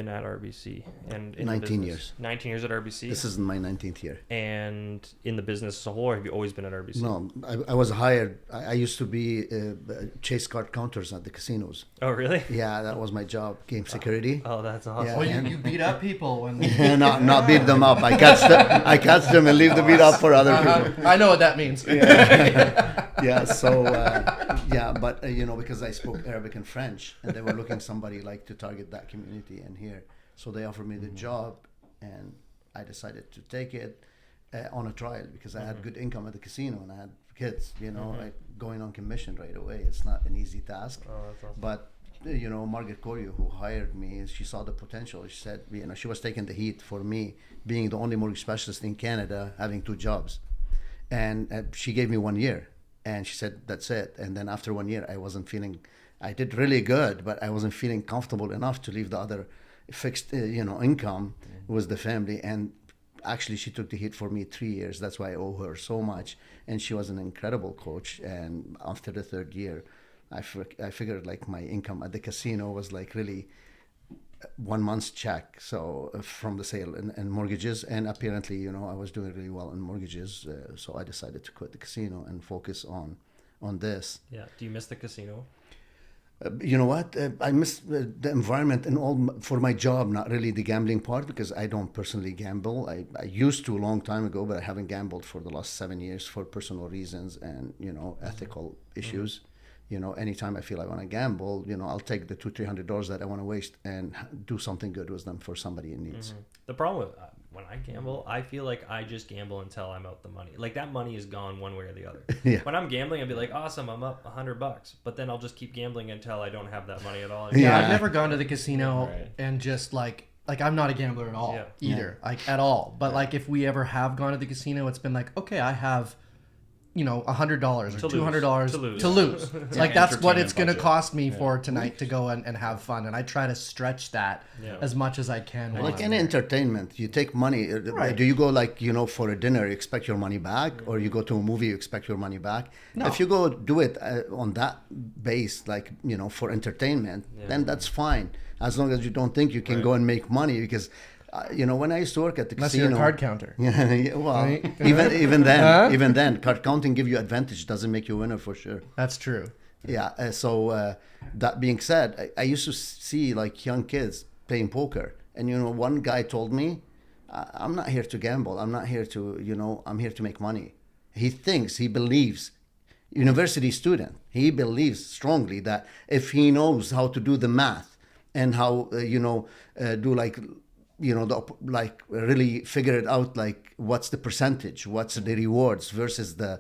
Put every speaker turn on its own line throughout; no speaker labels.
been at RBC and in
19 years.
19 years at RBC.
This is my 19th year.
And in the business as a whole, or have you always been at RBC?
No, I was hired. I used to be chase card counters at the casinos.
Oh, really?
Yeah, that was my job, game security.
Oh, that's awesome.
Yeah.
Well, you beat up people when.
not beat them up. I catch them and leave the beat up for other people.
I know what that means.
Yeah. So but because I spoke Arabic and French, and they were looking somebody like to target that community and here, so they offered me the job, and I decided to take it on a trial because I had good income at the casino and I had kids. Like going on commission right away. It's not an easy task.
Oh, that's awesome.
But Margaret Corrier, who hired me, she saw the potential. She said, she was taking the heat for me being the only mortgage specialist in Canada having 2 jobs, and she gave me 1 year. And she said, that's it. And then after 1 year, I did really good, but I wasn't feeling comfortable enough to leave the other fixed, income with the family. And actually, she took the hit for me 3 years. That's why I owe her so much. And she was an incredible coach. And after the 3rd year, I figured like my income at the casino was like really 1 month's check. So from the sale and mortgages, and apparently, I was doing really well in mortgages. So I decided to quit the casino and focus on this.
Yeah. Do you miss the casino?
You know what? I miss the environment and all for my job, not really the gambling part, because I don't personally gamble. I used to a long time ago, but I haven't gambled for the last 7 years for personal reasons and, ethical issues. Anytime I feel I want to gamble, I'll take the $200-300 that I want to waste and do something good with them for somebody in needs.
The problem with when I gamble, I feel like I just gamble until I'm out the money. Like that money is gone one way or the other.
Yeah.
When I'm gambling, I'll be like, awesome, I'm up $100, but then I'll just keep gambling until I don't have that money at all.
Yeah,
Yeah.
I've never gone to the casino
Right.
and just like I'm not a gambler at all
Yeah.
either, like at all. But like if we ever have gone to the casino, it's been like, okay, I have, $100 or
To lose.
$200
To lose.
to lose.
Yeah,
Like that's what it's
entertainment
going to
budget.
cost me for tonight to go and have fun, and I try to stretch that
Yeah.
as much as I can. while
Like
I'm
any
there.
entertainment, you take money.
Right.
Do you go for a dinner, you expect your money back, or you go to a movie, you expect your money back?
No.
If you go do it on that base, for entertainment, then that's fine. As long as you don't think you can go and make money, because when I used to work at the
Unless
casino,
you're a card counter.
Yeah, well,
Right?
even then, card counting give you advantage, doesn't make you a winner for sure.
That's true.
Yeah. So that being said, I used to see like young kids playing poker, and one guy told me, "I'm not here to gamble. I'm not here to I'm here to make money." He believes, university student. He believes strongly that if he knows how to do the math and how do really figure it out, like what's the percentage, what's the rewards versus the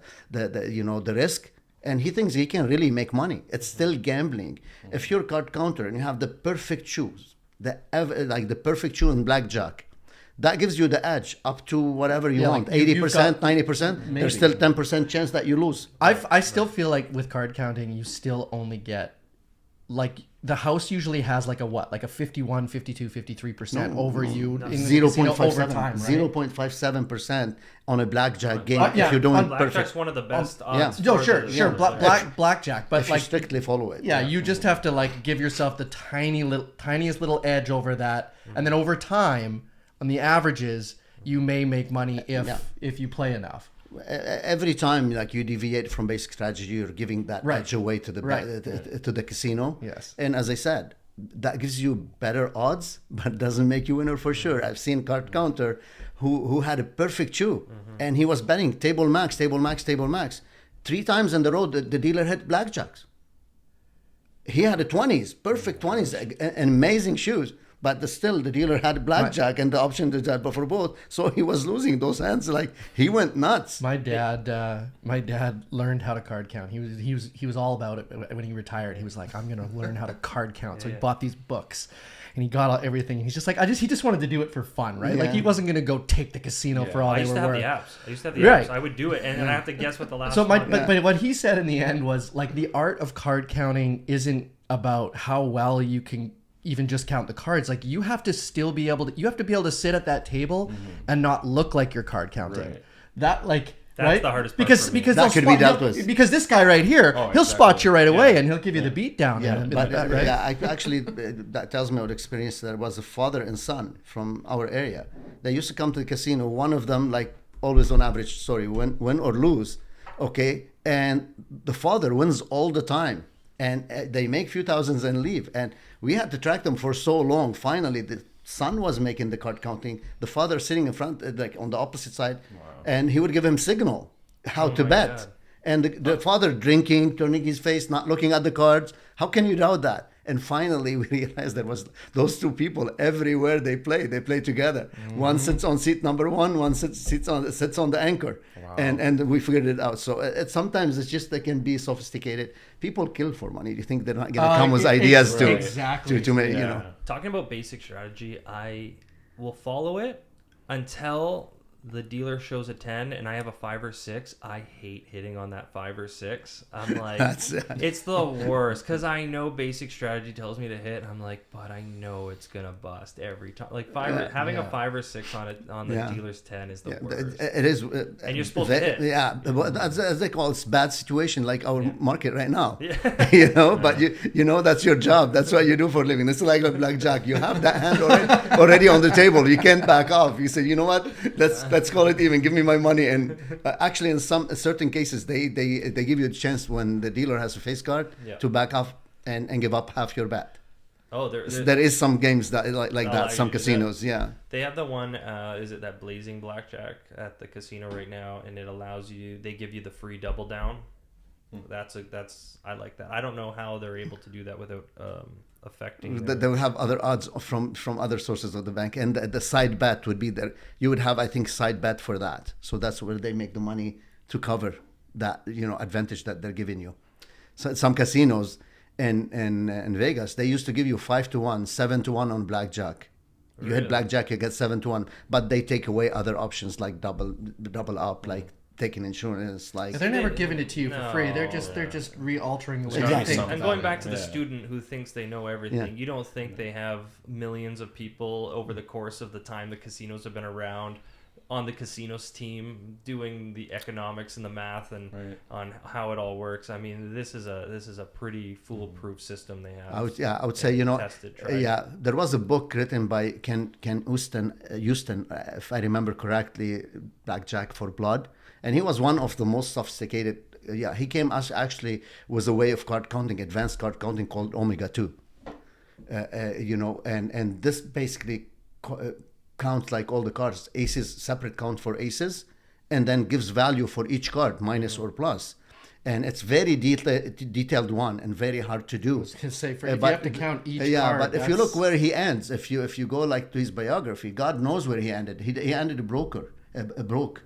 risk, and he thinks he can really make money. It's still gambling. If you're a card counter and you have the perfect shoes, the perfect shoe in blackjack, that gives you the edge up to whatever you want,
like you've
80%,
got-
90%.
Maybe.
There's still 10% chance that you lose.
I still feel like with card counting, you still only get like the house usually has like a 51, 52, 53% over you in the casino over time, right?
0.57% on a blackjack game
yeah,
if you're doing
on
Blackjack's
perfect.
one of the best
yeah.
odds.
No,
for
sure,
the-
sure.
yeah.
Blackjack, but
If you
like
strictly follow it.
yeah, you just have to like give yourself the tiniest little edge over that, and then over time, on the averages, you may make money if you play enough.
Every time like you deviate from basic strategy, you're giving that
Right.
edge away to the
Right.
to the casino.
Yes.
And as I said, that gives you better odds, but doesn't make you winner for sure. I've seen card counter who had a perfect shoe, and he was betting table max. 3 times in the row, the dealer hit blackjacks. He had a 20s, perfect 20s, and amazing shoes. But still, the dealer had blackjack and the option to that, but for both, so he was losing those hands. Like he went nuts.
My dad learned how to card count. He was all about it when he retired. He was like, I'm gonna learn how to card count. So he bought these books, and he got everything. He's just like, he just wanted to do it for fun, right? Like
Yeah.
he wasn't gonna go take the casino for all
I
they
used
were
to have
worth.
the apps. I used to have the
Right.
apps. I would do it, and then I have to guess what the last
So
one is.
but what he said in the end was like the art of card counting isn't about how well you can even just count the cards. Like you have to be able to sit at that table and not look like you're card counting.
Right.
That like
That's
right?
the hardest part
because
for me.
because
That
they'll
could be
spot-
dealt
he'll-
with.
because this guy right here, he'll spot you right away and he'll give you the beat down.
Yeah,
and
but
right?
I actually that tells me about experience. There was a father and son from our area. They used to come to the casino. One of them, like always on average, win or lose, okay, and the father wins all the time, and they make few thousands and leave. And we had to track them for so long. Finally, the son was making the card counting. The father sitting in front, like on the opposite side, and he would give him signal how to bet.
God.
And the father drinking, turning his face, not looking at the cards. How can you doubt that? And finally, we realized there was those two people everywhere they play. They play together. One sits on seat number one. One sits on the anchor.
Wow.
And we figured it out. So sometimes it's just they can be sophisticated. People kill for money. You think they're not going to come with ideas to make you know.
Talking about basic strategy, I will follow it until the dealer shows a 10 and I have a 5 or 6. I hate hitting on that 5 or 6. I'm like, it's the worst because I know basic strategy tells me to hit. I'm like, but I know it's gonna bust every time. Like having a 5 or 6 on the dealer's 10 is the worst.
It is,
and you're supposed to hit.
Yeah, as they call it, bad situation like our market right now.
Yeah.
You know, but you know that's your job. That's what you do for a living. It's like a blackjack. You have that hand already on the table. You can't back off. You say, you know what? Let's call it even. Give me my money. And actually, in some certain cases, they give you a chance when the dealer has a face card to back off and give up half your bet.
Oh,
there is some games that like that. Some casinos,
They have the one. Is it that blazing blackjack at the casino right now? And it allows you. They give you the free double down. That's I like that. I don't know how they're able to do that without affecting.
They will have other odds from other sources of the bank, and the side bet would be there. You would have, I think, side bet for that. So that's where they make the money to cover that advantage that they're giving you. So some casinos in Vegas, they used to give you 5-1, 7-1 on blackjack. You hit blackjack, you get 7-1, but they take away other options like double up, like taking insurance. Like
they're never giving it to you for free. They're just re-altering the way you think.
And going back to the student who thinks they know everything, you don't think they have millions of people over the course of the time the casinos have been around on the casinos team doing the economics and the math and on how it all works. I mean, this is a pretty foolproof system they have.
I would say tested, there was a book written by Ken Houston, if I remember correctly, Blackjack for Blood, and he was one of the most sophisticated. He came actually with a way of card counting, advanced card counting called Omega 2. And this basically counts like all the cards, aces, separate count for aces, and then gives value for each card, minus or plus. And it's very detailed one and very hard to do.
If you have to count each card.
But if you look where he ends, if you go like to his biography, God knows where he ended. He ended a broke.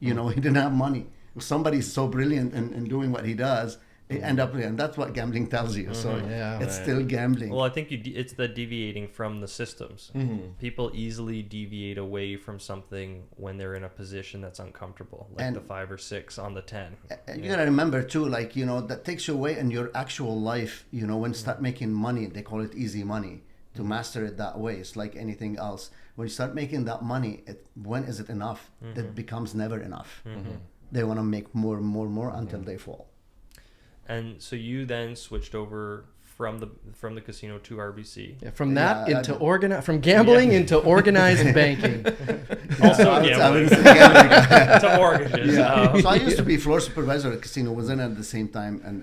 He didn't have money. If somebody's so brilliant in doing what he does, they end up, and that's what gambling tells you. So it's still gambling.
Well, I think it's the deviating from the systems. People easily deviate away from something when they're in a position that's uncomfortable, like the 5 or 6 on the 10.
And you gotta remember too, that takes you away in your actual life. When you start making money, they call it easy money. To master it that way, it's like anything else. When you start making that money, when is it enough? It becomes never enough. They want to make more and more and more until they fall.
And so you then switched over from the casino to RBC.
Yeah, from that from gambling into organized banking.
Also gambling. To mortgages.
So I used to be floor supervisor at casino, was in at the same time, and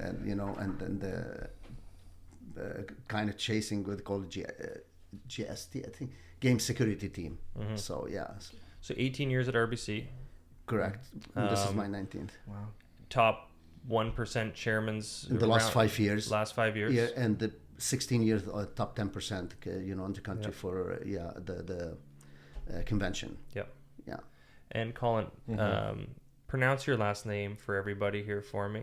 the kind of chasing with called GST, I think, game security team. So
So 18 years at RBC.
Correct. This is my 19th.
Wow.
Top 1% chairman's
in the last 5 years.
Last 5 years.
Yeah, and the 16 years top 10%. In the country for the convention.
Yep.
Yeah.
And Collin, pronounce your last name for everybody here for me.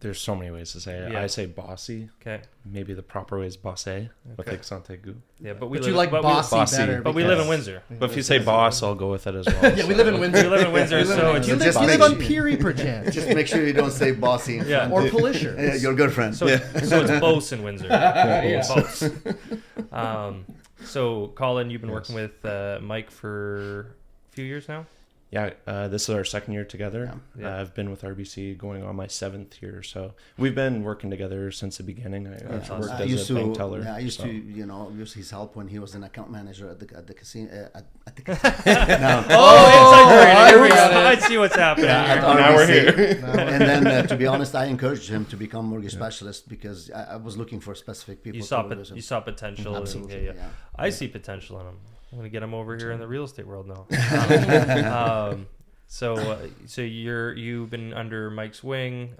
There's so many ways to say it. I say Bossé.
Okay.
Maybe the proper way is Bossé with accent aigu.
Yeah, but
you like Bossé better.
But we live in Windsor.
But if you say boss, I'll go with it as well.
We live in Windsor.
We live in Windsor, so
you live on Peary, perchance.
Just make sure you don't say Bossy.
Or Polisher.
Yeah, your good friend.
So it's Boss in Windsor. Boss. So Collin, you've been working with Mike for a few years now.
This is our second year together. I've been with RBC going on my 7th year, so we've been working together since the beginning. I worked as a bank teller.
I used to, use his help when he was an account manager at the casino. At the casino.
I see what's happening.
Now we're here.
And then, to be honest, I encouraged him to become mortgage specialist because I was looking for specific people.
You saw potential.
Absolutely.
I see potential in him. I'm gonna get him over here in the real estate world now. So you've been under Mike's wing.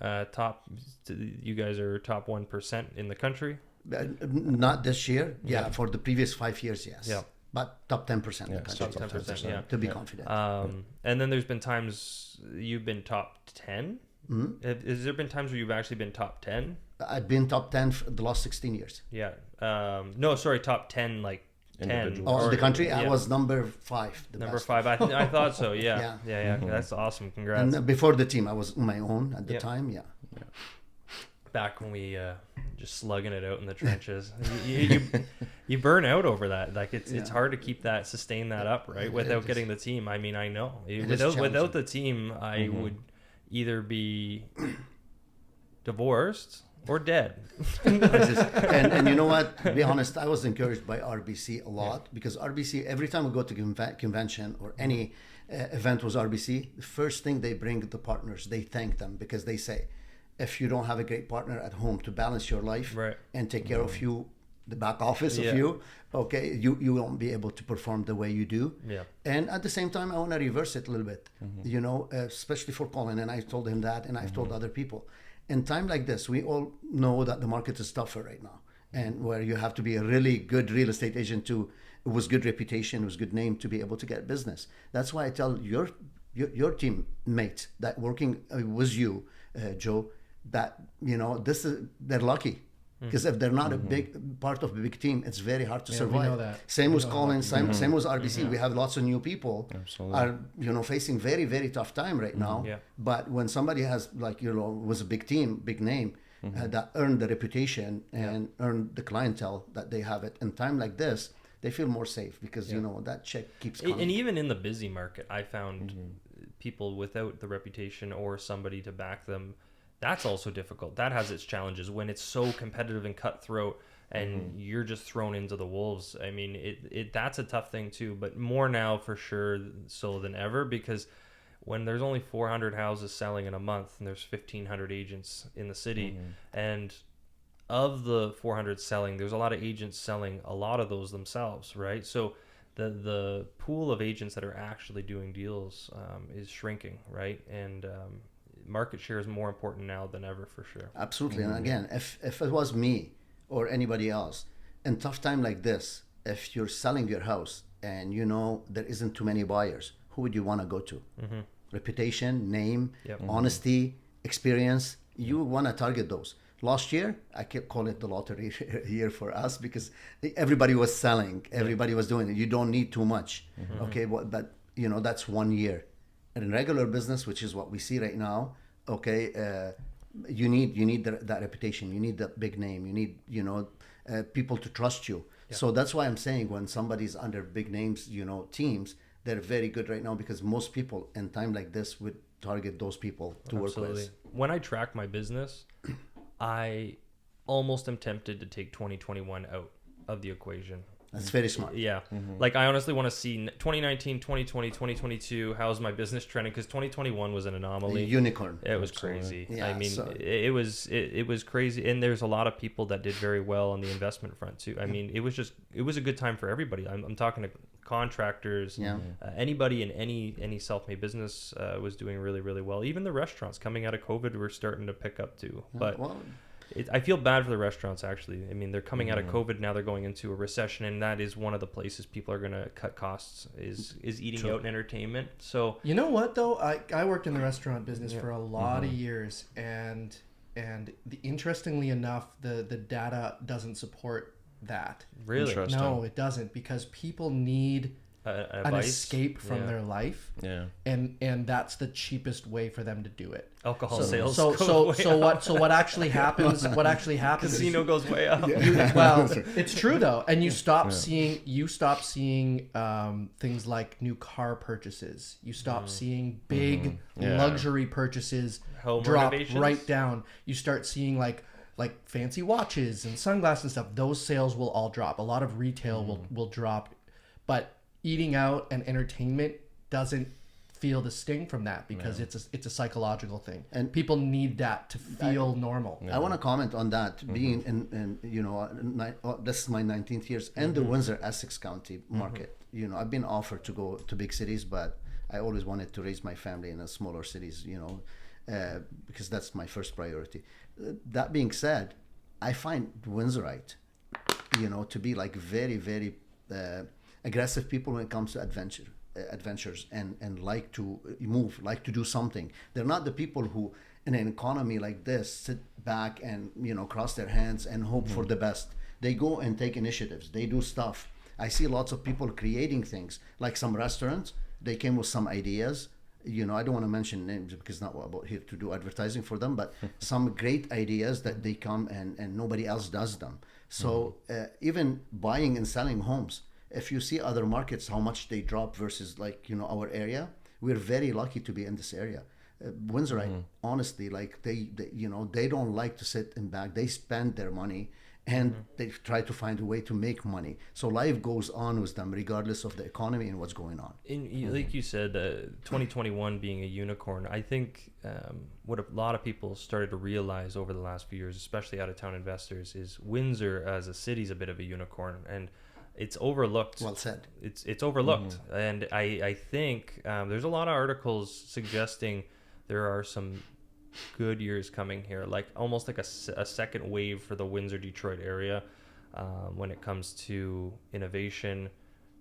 You guys are top 1% in the country.
Not this year. Yeah, for the previous 5 years, yes.
Yeah,
but top 10% in the country.
Top 10%. Yeah,
to be confident.
And then there's been times you've been top 10. Mm-hmm. Has there been times where you've actually been top 10?
I've been top 10 for the last 16 years.
Yeah. No, sorry, top 10 like. 10
the country. I was number 5.
Number 5. I thought so. Yeah. Mm-hmm. That's awesome. Congrats.
And before the team, I was on my own at the time. Yeah.
Back when we just slugging it out in the trenches, you burn out over that. Like it's hard to sustain that up, right? Without getting the team. I mean, I know without the team, I would either be divorced or dead.
and you know what, to be honest, I was encouraged by RBC a lot because RBC, every time we go to convention or any event with RBC, the first thing they bring the partners, they thank them because they say, if you don't have a great partner at home to balance your life and take care of you, the back office of you, okay, you won't be able to perform the way you do. And at the same time, I want to reverse it a little bit, especially for Collin, and I told him that, and I've told other people. In time like this, we all know that the market is tougher right now, and where you have to be a really good real estate agent with good reputation, with good name to be able to get business. That's why I tell your teammates that working with you, Joe, that they're lucky. Because if they're not a big part of a big team, it's very hard to survive. We know that. Same with Collin, same with RBC. We have lots of new people are facing very, very tough time right now. But when somebody has was a big team, big name that earned the reputation and earned the clientele that they have it in time like this, they feel more safe because that check keeps coming.
And even in the busy market, I found people without the reputation or somebody to back them. That's also difficult. That has its challenges when it's so competitive and cutthroat and you're just thrown into the wolves. I mean, that's a tough thing too, but more now for sure so than ever, because when there's only 400 houses selling in a month and there's 1,500 agents in the city, and of the 400 selling, there's a lot of agents selling a lot of those themselves, right? So the pool of agents that are actually doing deals is shrinking, right? And market share is more important now than ever, for sure.
Absolutely. And again, if it was me or anybody else in tough time like this, if you're selling your house and there isn't too many buyers, who would you want to go to? Reputation, name, honesty, experience, you want to target those. Last year, I kept calling it the lottery year for us because everybody was selling, everybody was doing it. You don't need too much, okay? But that's 1 year. And in regular business, which is what we see right now, okay, you need that reputation, you need that big name, you need people to trust you. So that's why I'm saying when somebody's under big names, teams, they're very good right now because most people in time like this would target those people to work with.
When I track my business, I almost am tempted to take 2021 out of the equation.
That's very smart.
Yeah. Like, I honestly want to see 2019, 2020, 2022, how's my business trending? Because 2021 was an anomaly.
Unicorn.
It was crazy.
Yeah,
I mean, it was crazy. And there's a lot of people that did very well on the investment front, too. I mean, it was a good time for everybody. I'm talking to contractors. Anybody in any self-made business was doing really, really well. Even the restaurants coming out of COVID were starting to pick up, too. But I feel bad for the restaurants, actually. I mean, they're coming out of COVID, now they're going into a recession, and that is one of the places people are going to cut costs is eating out and entertainment. So
you know what, though? I worked in the restaurant business for a lot of years, and interestingly enough, the data doesn't support that.
Really?
No, it doesn't, because people need an escape from their life.
Yeah.
And that's the cheapest way for them to do it.
Alcohol sales.
So what actually happens?
Casino goes way up.
Well, it's true though, and you stop seeing things like new car purchases. You stop seeing big luxury purchases drop right down. You start seeing like fancy watches and sunglasses and stuff. Those sales will all drop. A lot of retail will drop, but eating out and entertainment doesn't feel the sting from that because it's a psychological thing, and people need that to feel normal.
I want to comment on that. Being in this is my 19th years in the Windsor Essex County market. I've been offered to go to big cities, but I always wanted to raise my family in the smaller cities. Because that's my first priority. That being said, I find Windsorite, to be like very, very aggressive people when it comes to adventures and like to move, like to do something. They're not the people who, in an economy like this, sit back and cross their hands and hope for the best. They go and take initiatives. They do stuff. I see lots of people creating things, like some restaurants. They came with some ideas. I don't want to mention names because not about here to do advertising for them, but some great ideas that they come and nobody else does them. So even buying and selling homes, if you see other markets, how much they drop versus our area, we're very lucky to be in this area. Windsorite, honestly, like they don't like to sit in back. They spend their money and they try to find a way to make money. So life goes on with them regardless of the economy and what's going on.
Like you said, 2021 being a unicorn, I think what a lot of people started to realize over the last few years, especially out-of-town investors, is Windsor as a city is a bit of a unicorn, and it's overlooked.
Well said.
It's overlooked, and I think there's a lot of articles suggesting there are some good years coming here, like almost like a second wave for the Windsor Detroit area when it comes to innovation,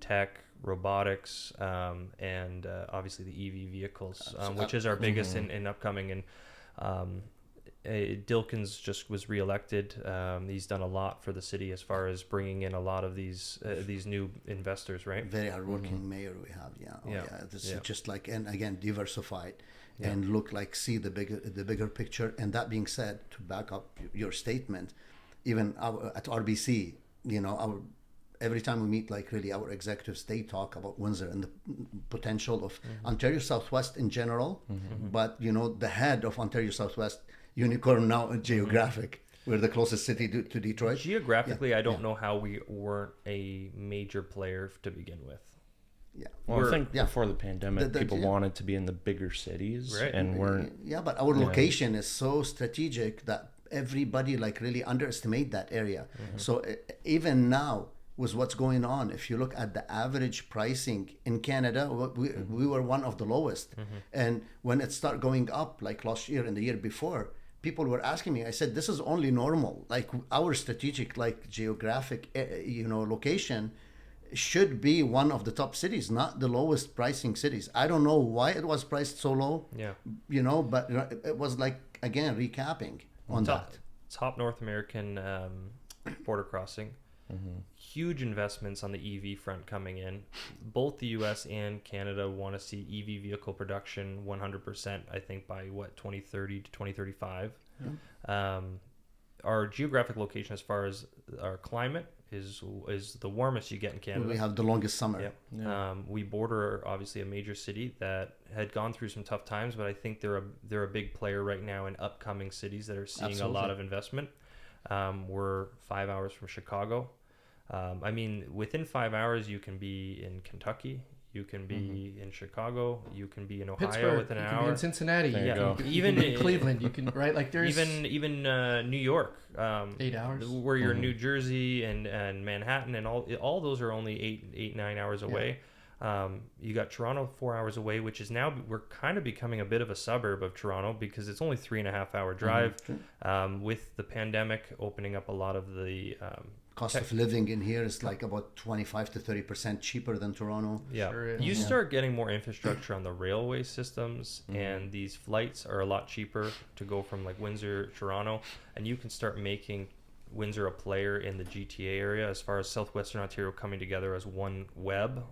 tech, robotics, and obviously the EV vehicles, which is our biggest in upcoming. And Dilkins just was reelected. He's done a lot for the city as far as bringing in a lot of these new investors, right?
Very hardworking mayor we have. This is just like, and again, diversified. And see the bigger picture. And that being said, to back up your statement, even at RBC, every time we meet, our executives, they talk about Windsor and the potential of Ontario Southwest in general. But the head of Ontario Southwest, unicorn now, geographic. We're the closest city to Detroit.
Geographically, I don't know how we weren't a major player to begin with.
Yeah.
Well, I think before the pandemic, people wanted to be in the bigger cities,
right?
And weren't.
Yeah, but our location is so strategic that everybody really underestimate that area. So even now, with what's going on, if you look at the average pricing in Canada, we were one of the lowest. And when it started going up, like last year and the year before, people were asking me, I said, this is only normal. Like our strategic, geographic, location should be one of the top cities, not the lowest pricing cities. I don't know why it was priced so low.
Yeah.
But it was again, recapping on that.
Top North American border crossing. Huge investments on the EV front coming in. Both the US and Canada want to see EV vehicle production 100%, I think, by 2030 to 2035. Our geographic location as far as our climate is the warmest you get in Canada.
We have the longest summer.
We border obviously a major city that had gone through some tough times, but I think they're a big player right now in upcoming cities that are seeing a lot of investment. We're 5 hours from Chicago. Within 5 hours you can be in Kentucky, you can be in Chicago, you can be in Ohio
Pittsburgh,
within an hour.
You can be in Cincinnati,
even
in Cleveland, you can there's
even New York,
8 hours.
Where you're in New Jersey and Manhattan and all those are only 9 hours away. You got Toronto 4 hours away, which is now we're kind of becoming a bit of a suburb of Toronto because it's only 3.5 hour drive. With the pandemic opening up a lot of the
cost of living in here is about 25 to 30% cheaper than Toronto.
You start getting more infrastructure on the railway systems, and these flights are a lot cheaper to go from Windsor, Toronto, and you can start making Windsor a player in the GTA area as far as Southwestern Ontario coming together as one web.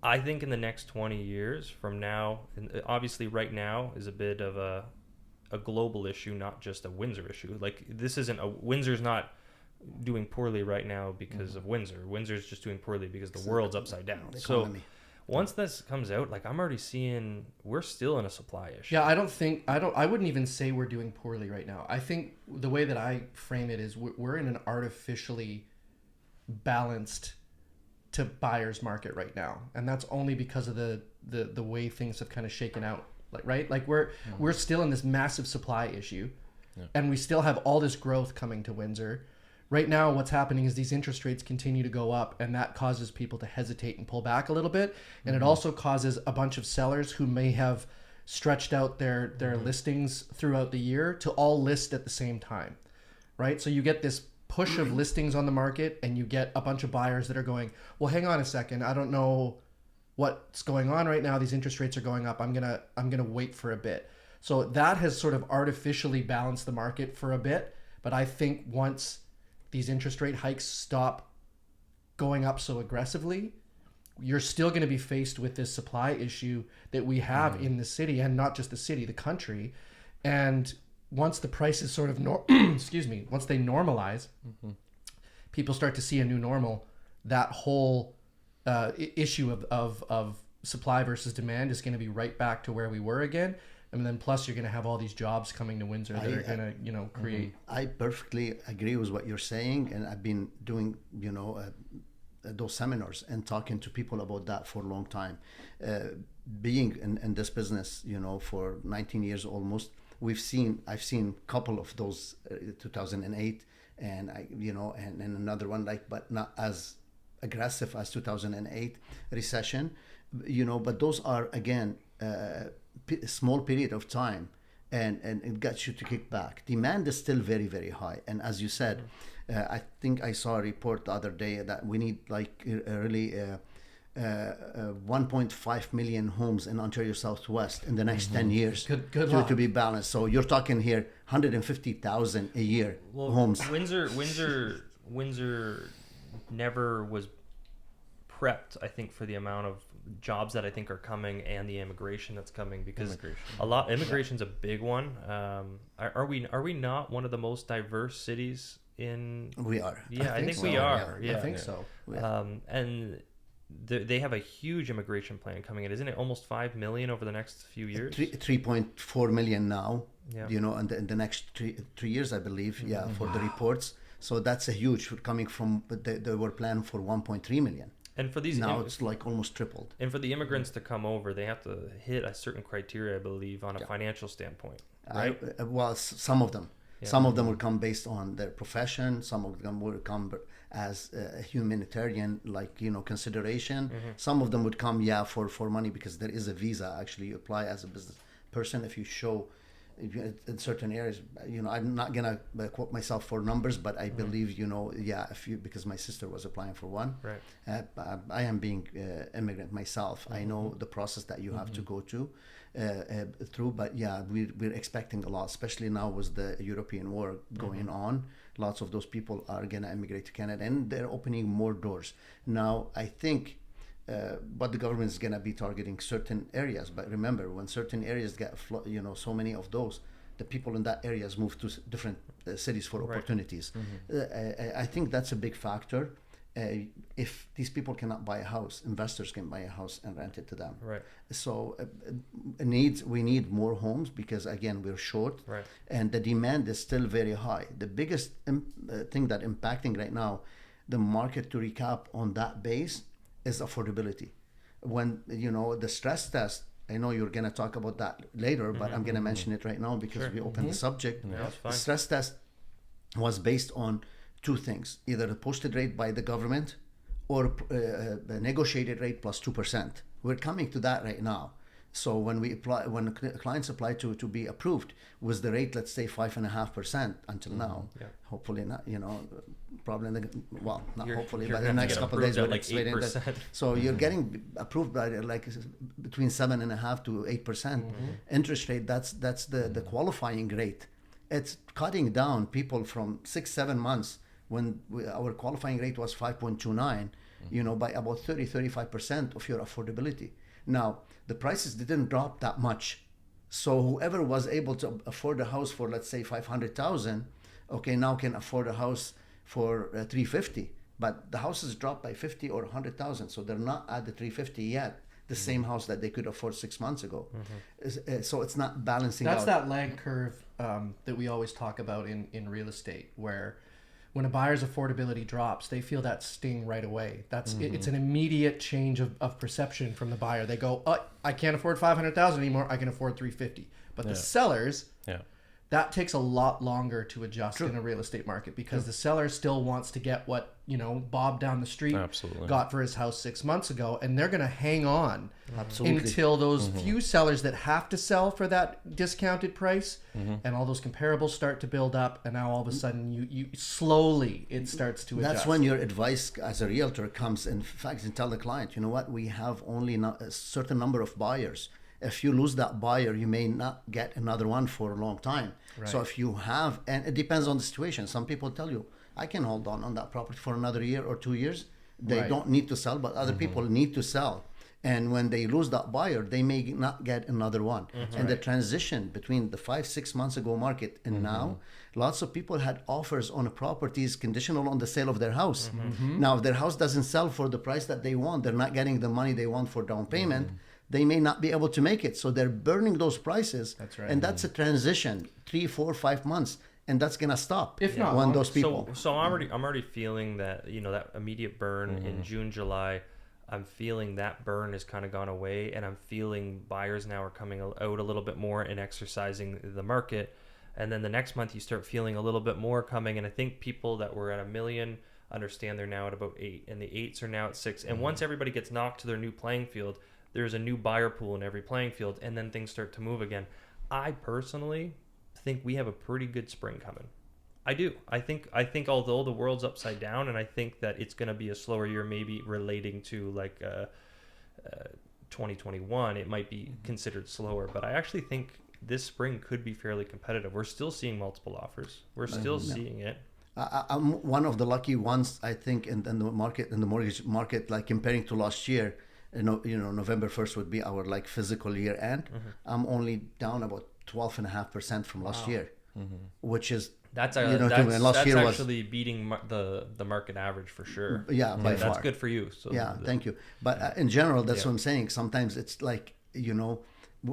I think in the next 20 years from now, and obviously right now is a bit of a global issue, not just a Windsor issue. Like Windsor's not doing poorly right now because of Windsor. Windsor's just doing poorly because the world's upside down. So once this comes out, like I'm already seeing we're still in a supply issue.
Yeah, I wouldn't even say we're doing poorly right now. I think the way that I frame it is we're in an artificially balanced to buyer's market right now, and that's only because of the way things have kind of shaken out. Like we're still in this massive supply issue, and we still have all this growth coming to Windsor. Right now, what's happening is these interest rates continue to go up, and that causes people to hesitate and pull back a little bit. And it also causes a bunch of sellers who may have stretched out their listings throughout the year to all list at the same time, right? So you get this push of listings on the market, and you get a bunch of buyers that are going, well, hang on a second, I don't know what's going on right now. These interest rates are going up. I'm gonna wait for a bit. So that has sort of artificially balanced the market for a bit. But I think once these interest rate hikes stop going up so aggressively, you're still going to be faced with this supply issue that we have in the city, and not just the city, the country. And once the prices sort of once they normalize, people start to see a new normal. That whole issue of supply versus demand is going to be right back to where we were again. And then plus you're going to have all these jobs coming to Windsor that are going to, create.
I perfectly agree with what you're saying. And I've been doing, those seminars and talking to people about that for a long time. Being in this business, for 19 years almost, I've seen a couple of those 2008 and and another one but not as aggressive as 2008 recession, but those are again, small period of time, and it got you to kick back. Demand is still very, very high, and as you said, I think I saw a report the other day that we need really 1.5 million homes in Ontario Southwest in the next 10 years to be balanced. So you're talking here 150,000 a year homes.
Windsor never was prepped, I think, for the amount of jobs that I think are coming and the immigration that's coming, because immigration's a big one. Are we not one of the most diverse cities in?
We are.
Yeah, I think so. We are. Yeah,
I think so.
And they have a huge immigration plan coming in, isn't it? Almost 5 million over the next few years.
3.4 million now. Yeah. In the next three years, I believe. Yeah, for the reports. So that's a huge coming from. They were planned for 1.3 million.
And for these
now it's almost tripled.
And for the immigrants to come over, they have to hit a certain criteria, I believe, on a financial standpoint, right?
Some of them. Yeah. Some of them will come based on their profession. Some of them will come as a humanitarian, consideration. Some of them would come, for money, because there is a visa. Actually, you apply as a business person if you show in certain areas. I'm not gonna quote myself for numbers, but I believe because my sister was applying for one.
Right.
I am being immigrant myself. I know the process that you have to go to through. But we're expecting a lot, especially now with the European war going on. Lots of those people are gonna immigrate to Canada, and they're opening more doors now. I think. But the government is going to be targeting certain areas. But remember, when certain areas get, so many of those, the people in that areas move to different cities for opportunities. I think that's a big factor. If these people cannot buy a house, investors can buy a house and rent it to them.
Right.
So we need more homes, because again, we're short, and the demand is still very high. The biggest thing that impacting right now the market, to recap on that base, is affordability. When the stress test, I know you're going to talk about that later, but I'm going to mention it right now because we opened the subject. The stress test was based on two things: either the posted rate by the government or the negotiated rate plus 2%. We're coming to that right now. So when clients apply to be approved, was the rate, let's say 5.5% until now. Hopefully not, probably not hopefully, but the next couple of days we'll explain it. So you're getting approved by between 7.5% to 8% interest rate. That's the qualifying rate. It's cutting down people from 6-7 months when our qualifying rate was 5.29. by about 35% of your affordability. Now, the prices didn't drop that much. So whoever was able to afford a house for, let's say, 500,000, okay, now can afford a house for 350. But the houses dropped by 50 or 100,000. So they're not at the 350 yet. The same house that they could afford 6 months ago. So it's not balancing out.
That's that lag curve that we always talk about in real estate, where when a buyer's affordability drops, they feel that sting right away. It's an immediate change of perception from the buyer. They go, oh, I can't afford 500,000 anymore. I can afford 350. But the sellers, that takes a lot longer to adjust in a real estate market, because the seller still wants to get what, Bob down the street got for his house 6 months ago, and they're going to hang on until those few sellers that have to sell for that discounted price and all those comparables start to build up, and now all of a sudden you slowly it starts to adjust.
That's when your advice as a realtor comes in fact, and tell the client, you know what, we have only a certain number of buyers. If you lose that buyer, you may not get another one for a long time. Right. So if you have, and it depends on the situation. Some people tell you, I can hold on that property for another year or 2 years. They don't need to sell, but other people need to sell. And when they lose that buyer, they may not get another one. And the transition between the 5-6 months ago market and now, lots of people had offers on properties conditional on the sale of their house. Now, if their house doesn't sell for the price that they want, they're not getting the money they want for down payment. They may not be able to make it. So they're burning those prices. That's right. And that's a transition, 3, 4, 5 months. And that's going to stop
if not
when those people.
So I'm already feeling that, that immediate burn in June, July. I'm feeling that burn has kind of gone away. And I'm feeling buyers now are coming out a little bit more and exercising the market. And then the next month you start feeling a little bit more coming. And I think people that were at 1 million understand they're now at about 8. And the 8s are now at 6. And once everybody gets knocked to their new playing field, there's a new buyer pool in every playing field, and then things start to move again. I personally think we have a pretty good spring coming. I do. I think although the world's upside down, and I think that it's going to be a slower year, maybe relating to 2021, it might be considered slower. But I actually think this spring could be fairly competitive. We're still seeing multiple offers. We're still seeing it.
I'm one of the lucky ones, I think, in the market, in the mortgage market, like comparing to last year. November 1st would be our physical year end. I'm only down about 12.5% from last year, which is
that's actually beating the market average for sure.
Yeah, by far.
That's good for you. So
thank you. But in general, that's what I'm saying. Sometimes it's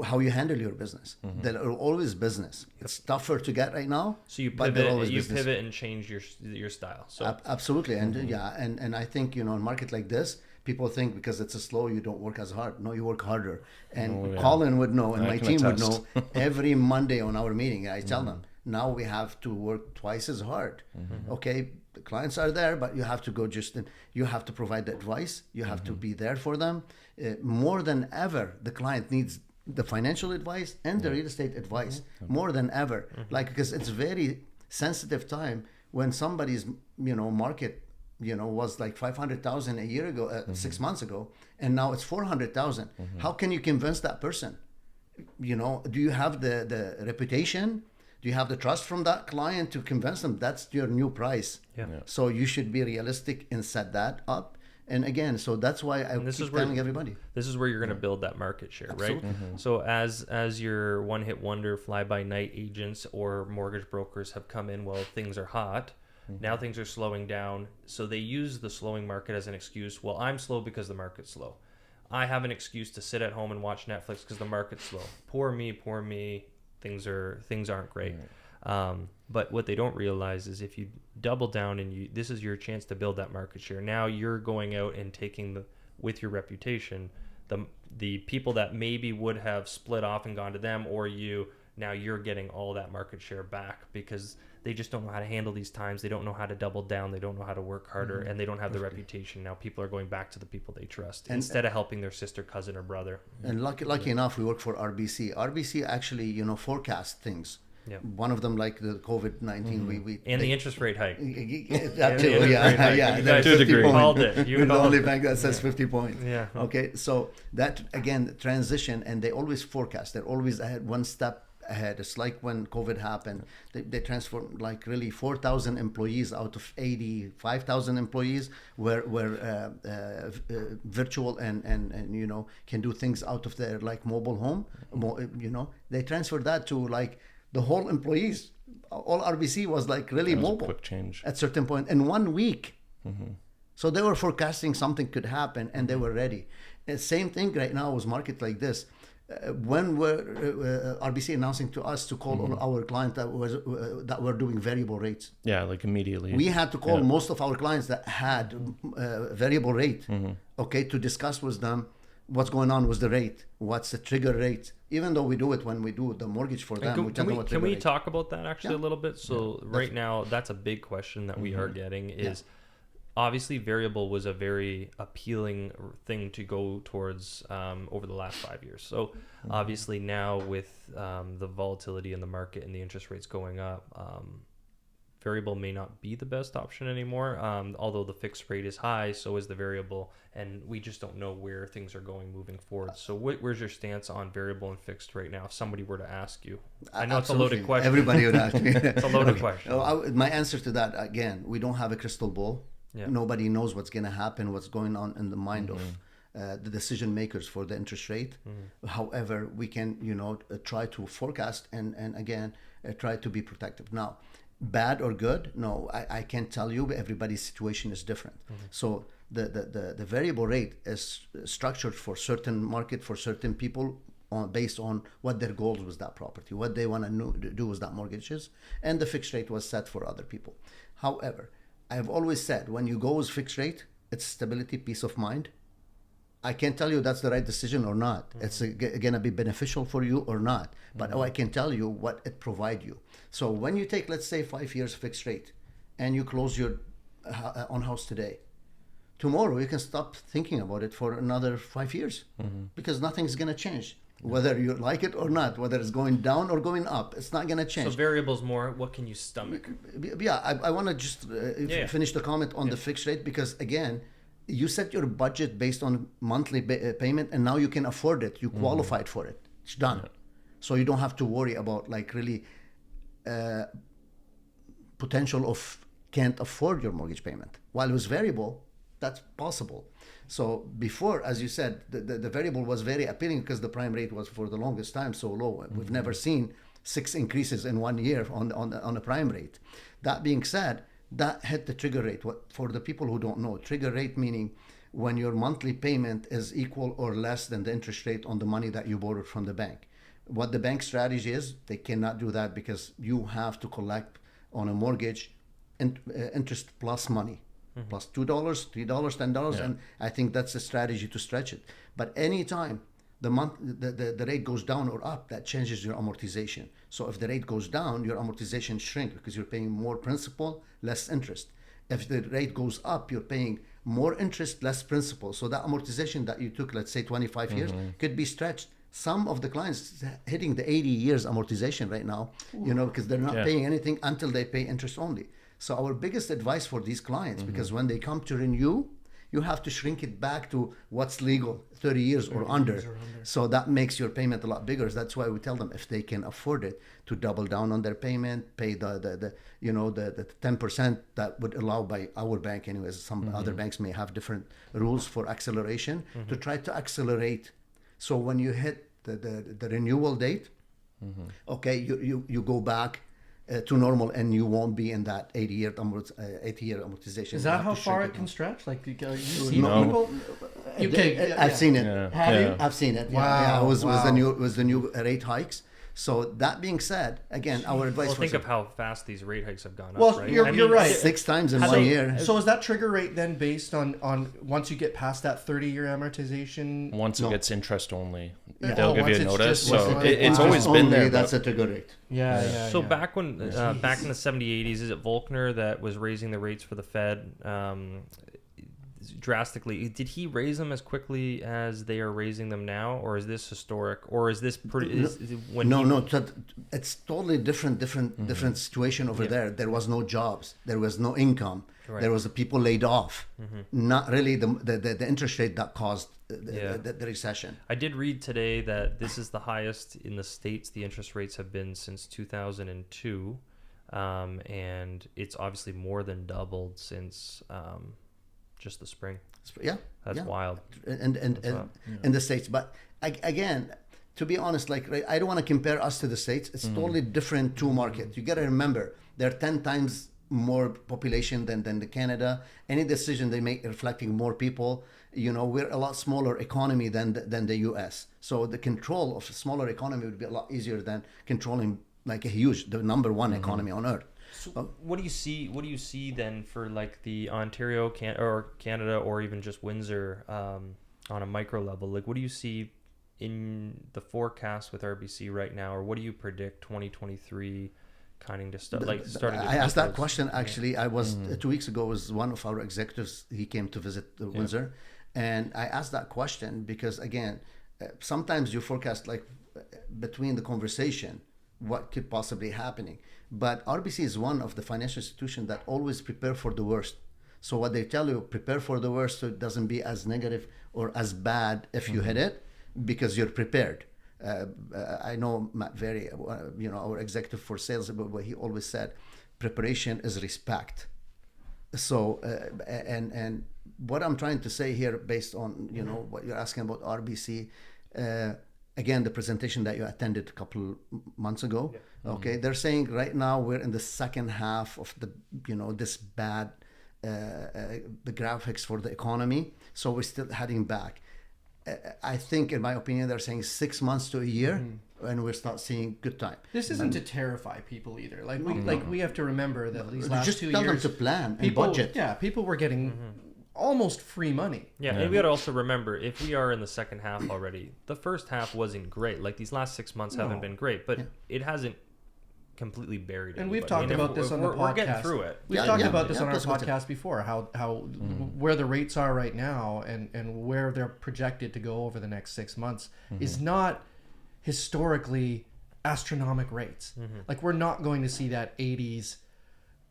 how you handle your business. There are always business. It's tougher to get right now.
So you pivot and change your style. So
absolutely, and and I think in a market like this, people think because it's a slow, you don't work as hard. No, you work harder. And Collin would know, and my team would know. Every Monday on our meeting, I tell them, now we have to work twice as hard. Okay, the clients are there, but you have to go you have to provide the advice. You have to be there for them. More than ever, the client needs the financial advice and the real estate advice more than ever. Because it's a very sensitive time when somebody's, market was like 500,000 a year ago, 6 months ago, and now it's 400,000. How can you convince that person? Do you have the reputation? Do you have the trust from that client to convince them that's your new price? So you should be realistic and set that up. And again, so that's why I keep telling everybody.
This is where you're going to build that market share,
Absolutely.
Right? So as your one-hit wonder fly-by-night agents or mortgage brokers have come in while things are hot, now things are slowing down. So they use the slowing market as an excuse. Well, I'm slow because the market's slow. I have an excuse to sit at home and watch Netflix because the market's slow. Poor me. Things aren't great. But what they don't realize is if you double down and this is your chance to build that market share. Now you're going out and taking with your reputation, the people that maybe would have split off and gone to them or you, now you're getting all that market share back because they just don't know how to handle these times. They don't know how to double down. They don't know how to work harder, and they don't have the reputation. Now people are going back to the people they trust instead of helping their sister, cousin, or brother.
And lucky enough, we work for RBC. RBC actually, forecast things.
Yeah.
One of them, like the COVID-19,
the interest rate hike.
That too, yeah.
You guys called it.
You're the only bank that says 50 points.
Yeah.
Okay, so that again, transition, and they always forecast. They're always ahead, one step ahead. It's like when COVID happened, they transformed like really 4,000 employees out of 85,000 employees were virtual and you know, can do things out of their like mobile home. You know, they transferred that to like the whole employees. All RBC was like really mobile.
Quick change
at certain point in 1 week. So they were forecasting something could happen and they were ready. The same thing right now was market like this. When were RBC announcing to us to call all our clients that were doing variable rates?
Yeah, like immediately.
We had to call most of our clients that had variable rate, okay, to discuss with them what's going on with the rate, what's the trigger rate. Even though we do it when we do the mortgage for them,
can we talk about that actually a little bit? So right now, that's a big question that we are getting is. Obviously, variable was a very appealing thing to go towards over the last 5 years. So obviously now with the volatility in the market and the interest rates going up, variable may not be the best option anymore. Although the fixed rate is high, so is the variable, and we just don't know where things are going moving forward. So where's your stance on variable and fixed right now? If somebody were to ask you, I know It's a loaded question.
Everybody would ask me.
It's a loaded question.
My answer to that, again, we don't have a crystal ball. Yeah. Nobody knows what's going to happen, what's going on in the mind of the decision makers for the interest rate. However, we can, you know, try to forecast and again, try to be protective. Now, bad or good? No, I can't tell you. Everybody's situation is different. So the variable rate is structured for certain market, for certain people, based on what their goals with that property, what they want to do with that mortgages, and the fixed rate was set for other people. However, I've always said, when you go with fixed rate, it's stability, peace of mind. I can't tell you that's the right decision or not. It's going to be beneficial for you or not. But I can tell you what it provides you. So when you take, let's say, 5 years fixed rate, and you close your on house today, tomorrow you can stop thinking about it for another 5 years because nothing's going to change. Whether you like it or not, whether it's going down or going up, it's not going to change.
So variables more, what can you stomach?
Yeah, I want to just finish the comment on the fixed rate because, again, you set your budget based on monthly payment and now you can afford it. You qualified for it. It's done. Yeah. So you don't have to worry about like really potential of can't afford your mortgage payment. While it was variable, that's possible. So before, as you said, the variable was very appealing because the prime rate was for the longest time so low. We've never seen 6 increases in 1 year on a prime rate. That being said, that hit the trigger rate. What for the people who don't know, trigger rate meaning when your monthly payment is equal or less than the interest rate on the money that you borrowed from the bank. What the bank strategy is, they cannot do that because you have to collect on a mortgage interest plus money. Plus $2, $3, $10, and I think that's a strategy to stretch it. But anytime the rate goes down or up, that changes your amortization. So if the rate goes down, your amortization shrink because you're paying more principal, less interest. If the rate goes up, you're paying more interest, less principal. So that amortization that you took, let's say 25 years, could be stretched. Some of the clients hitting the 80 years amortization right now, you know, because they're not paying anything until they pay interest only. So our biggest advice for these clients, because when they come to renew, you have to shrink it back to what's legal, 30 years or under. So that makes your payment a lot bigger. That's why we tell them if they can afford it to double down on their payment, pay the 10% that would allow by our bank anyways. Some other banks may have different rules for acceleration to try to accelerate. So when you hit the renewal date, okay, you go back to normal and you won't be in that 80-year amortization.
Is that how far it can stretch? Like you see people?
I've seen it.
Yeah. Have you?
I've seen it.
Wow.
Yeah, it was the new rate hikes. So that being said, again, our advice.
Well, think of how fast these rate hikes have gone up.
Well,
right?
you're right.
6 times in 1 year.
So is that trigger rate then based on once you get past that 30-year amortization?
Once it gets interest only, they'll give you a notice. So it's always been there.
That's a trigger rate.
Yeah.
So back in the 70s, 80s, is it Volcker that was raising the rates for the Fed? Drastically, did he raise them as quickly as they are raising them now, or is this historic, or is this pretty?
It's totally different situation over there. There was no jobs, there was no income, there was people laid off. Not really the interest rate that caused the recession.
I did read today that this is the highest in the States the interest rates have been since 2002. And it's obviously more than doubled since just the spring.
Yeah.
That's wild.
And in the States. But again, to be honest, like, I don't want to compare us to the States. It's totally different two markets. You got to remember, they're 10 times more population than the Canada. Any decision they make reflecting more people. You know, we're a lot smaller economy than the US. So the control of a smaller economy would be a lot easier than controlling like the number one economy on earth.
So what do you see then for like the Ontario or Canada or even just Windsor on a micro level? Like, what do you see in the forecast with RBC right now, or what do you predict 2023 kind of stuff like starting to
I asked that question actually. I was 2 weeks ago was one of our executives. He came to visit Windsor, and I asked that question because again, sometimes you forecast like between the conversation what could possibly happening, but RBC is one of the financial institutions that always prepare for the worst. So what they tell you, prepare for the worst so it doesn't be as negative or as bad if you hit it, because you're prepared. I know Matt Very, our executive for sales, but he always said preparation is respect. So and what I'm trying to say here, based on what you're asking about RBC, again, the presentation that you attended a couple months ago, okay, they're saying right now we're in the second half of the this bad the graphics for the economy, so we're still heading back. I think, in my opinion, they're saying 6 months to a year, and we'll start seeing good time.
This isn't to terrify people either. We have to remember that these last
just
2
tell
years,
them to plan and budget.
Yeah, people were getting almost free money.
Yeah, and we got to also remember, if we are in the second half already, the first half wasn't great. Like, these last 6 months haven't been great, but it hasn't completely buried.
And we've talked about this on the podcast.
We're getting through it.
We've talked about this on our podcast before, how where the rates are right now and where they're projected to go over the next 6 months is not historically astronomic rates. Like, we're not going to see that 80s,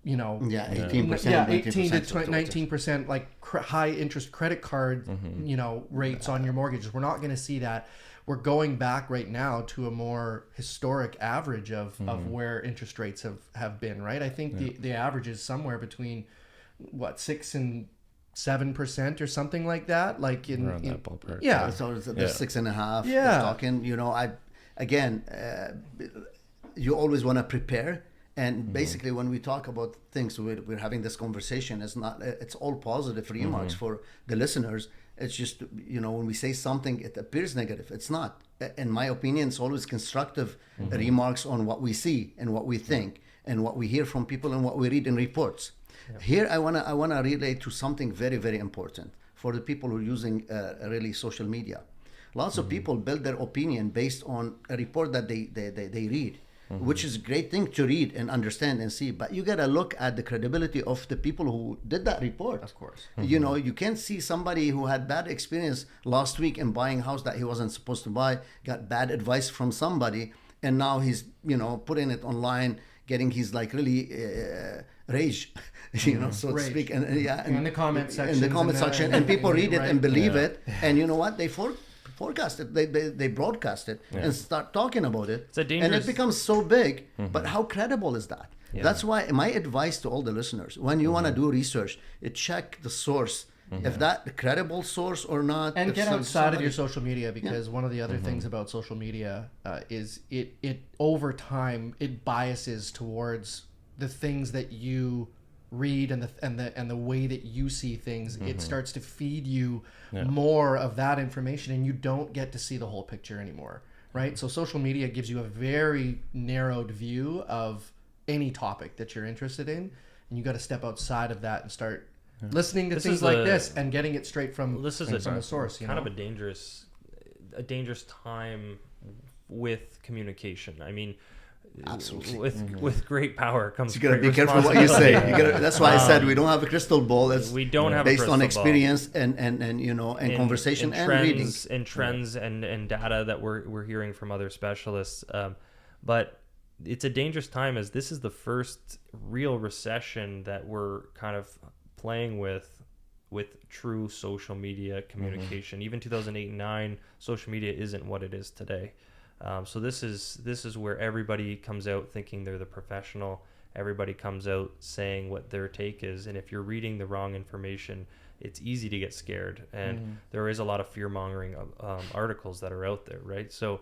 18%,
18 to 19%, like high interest credit card, rates on your mortgages. We're not going to see that. We're going back right now to a more historic average of where interest rates have been, right? I think the average is somewhere between 6 and 7% or something like that. Like
around that ballpark.
Yeah. So it's 6.5.
Yeah.
Talking, you always want to prepare. And basically, when we talk about things, we're having this conversation. It's all positive remarks for the listeners. It's just, when we say something, it appears negative. It's not. In my opinion, it's always constructive remarks on what we see and what we think and what we hear from people and what we read in reports. Yeah. Here, I wanna relate to something very, very important for the people who are using really social media. Lots of people build their opinion based on a report that they read. Which is a great thing to read and understand and see, but you gotta look at the credibility of the people who did that report.
Of course.
You can't see somebody who had bad experience last week in buying a house that he wasn't supposed to buy, got bad advice from somebody, and now he's putting it online, getting his really rage, so to speak, and
in the comment section.
In the comment section, and people read it and believe it, and you know what, they forecast it, they broadcast it and start talking about it, and it becomes so big. But how credible is that? That's why my advice to all the listeners, when you want to do research, check the source, if that a credible source or not,
and get outside of your social media, because one of the other things about social media is it over time it biases towards the things that you read and the way that you see things. It starts to feed you more of that information, and you don't get to see the whole picture anymore, right? So social media gives you a very narrowed view of any topic that you're interested in, and you got to step outside of that and start listening to things like this and getting it straight from the source.
Kind of a dangerous time with communication. I mean,
absolutely.
With great power comes.
You gotta be careful what you say. That's why I said we don't have a crystal ball.
We don't have
based
a
on experience and conversation and reading
and trends and data that we're hearing from other specialists. But it's a dangerous time, as this is the first real recession that we're kind of playing with with true social media communication. Even 2008 and 9, social media isn't what it is today. So this is where everybody comes out thinking they're the professional. Everybody comes out saying what their take is, and if you're reading the wrong information, it's easy to get scared. And there is a lot of fear-mongering articles that are out there, right? So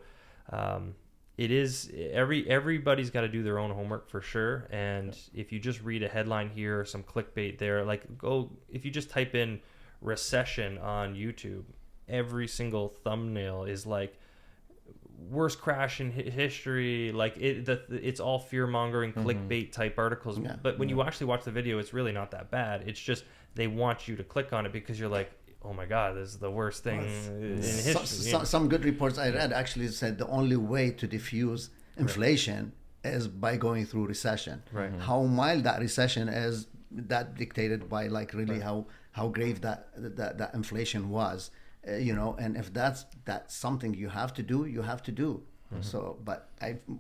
it is everybody's got to do their own homework for sure. And if you just read a headline here or some clickbait there, like if you just type in recession on YouTube, every single thumbnail is like worst crash in history. Like it's all fear-mongering clickbait type articles. But when you actually watch the video, it's really not that bad. It's just they want you to click on it because you're like, oh my God, this is the worst thing in history.
Some good reports I read actually said the only way to diffuse inflation is by going through recession.
Right.
How mild that recession is, that dictated by like really how grave that inflation was. And if that's something you have to do, you have to do. So, but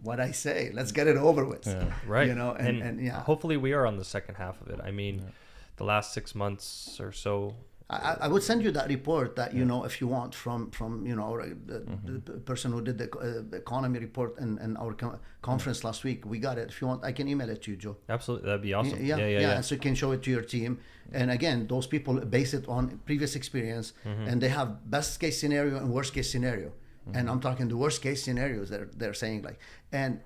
what I say, let's get it over with.
Right.
And
hopefully we are on the second half of it. I mean, the last 6 months or so.
I would send you that report that, if you want from the person who did the economy report in our conference last week. We got it. If you want, I can email it to you, Joe.
Absolutely. That'd be awesome.
Yeah. And so you can show it to your team. And again, those people base it on previous experience, and they have best case scenario and worst case scenario. And I'm talking the worst case scenarios that they're saying and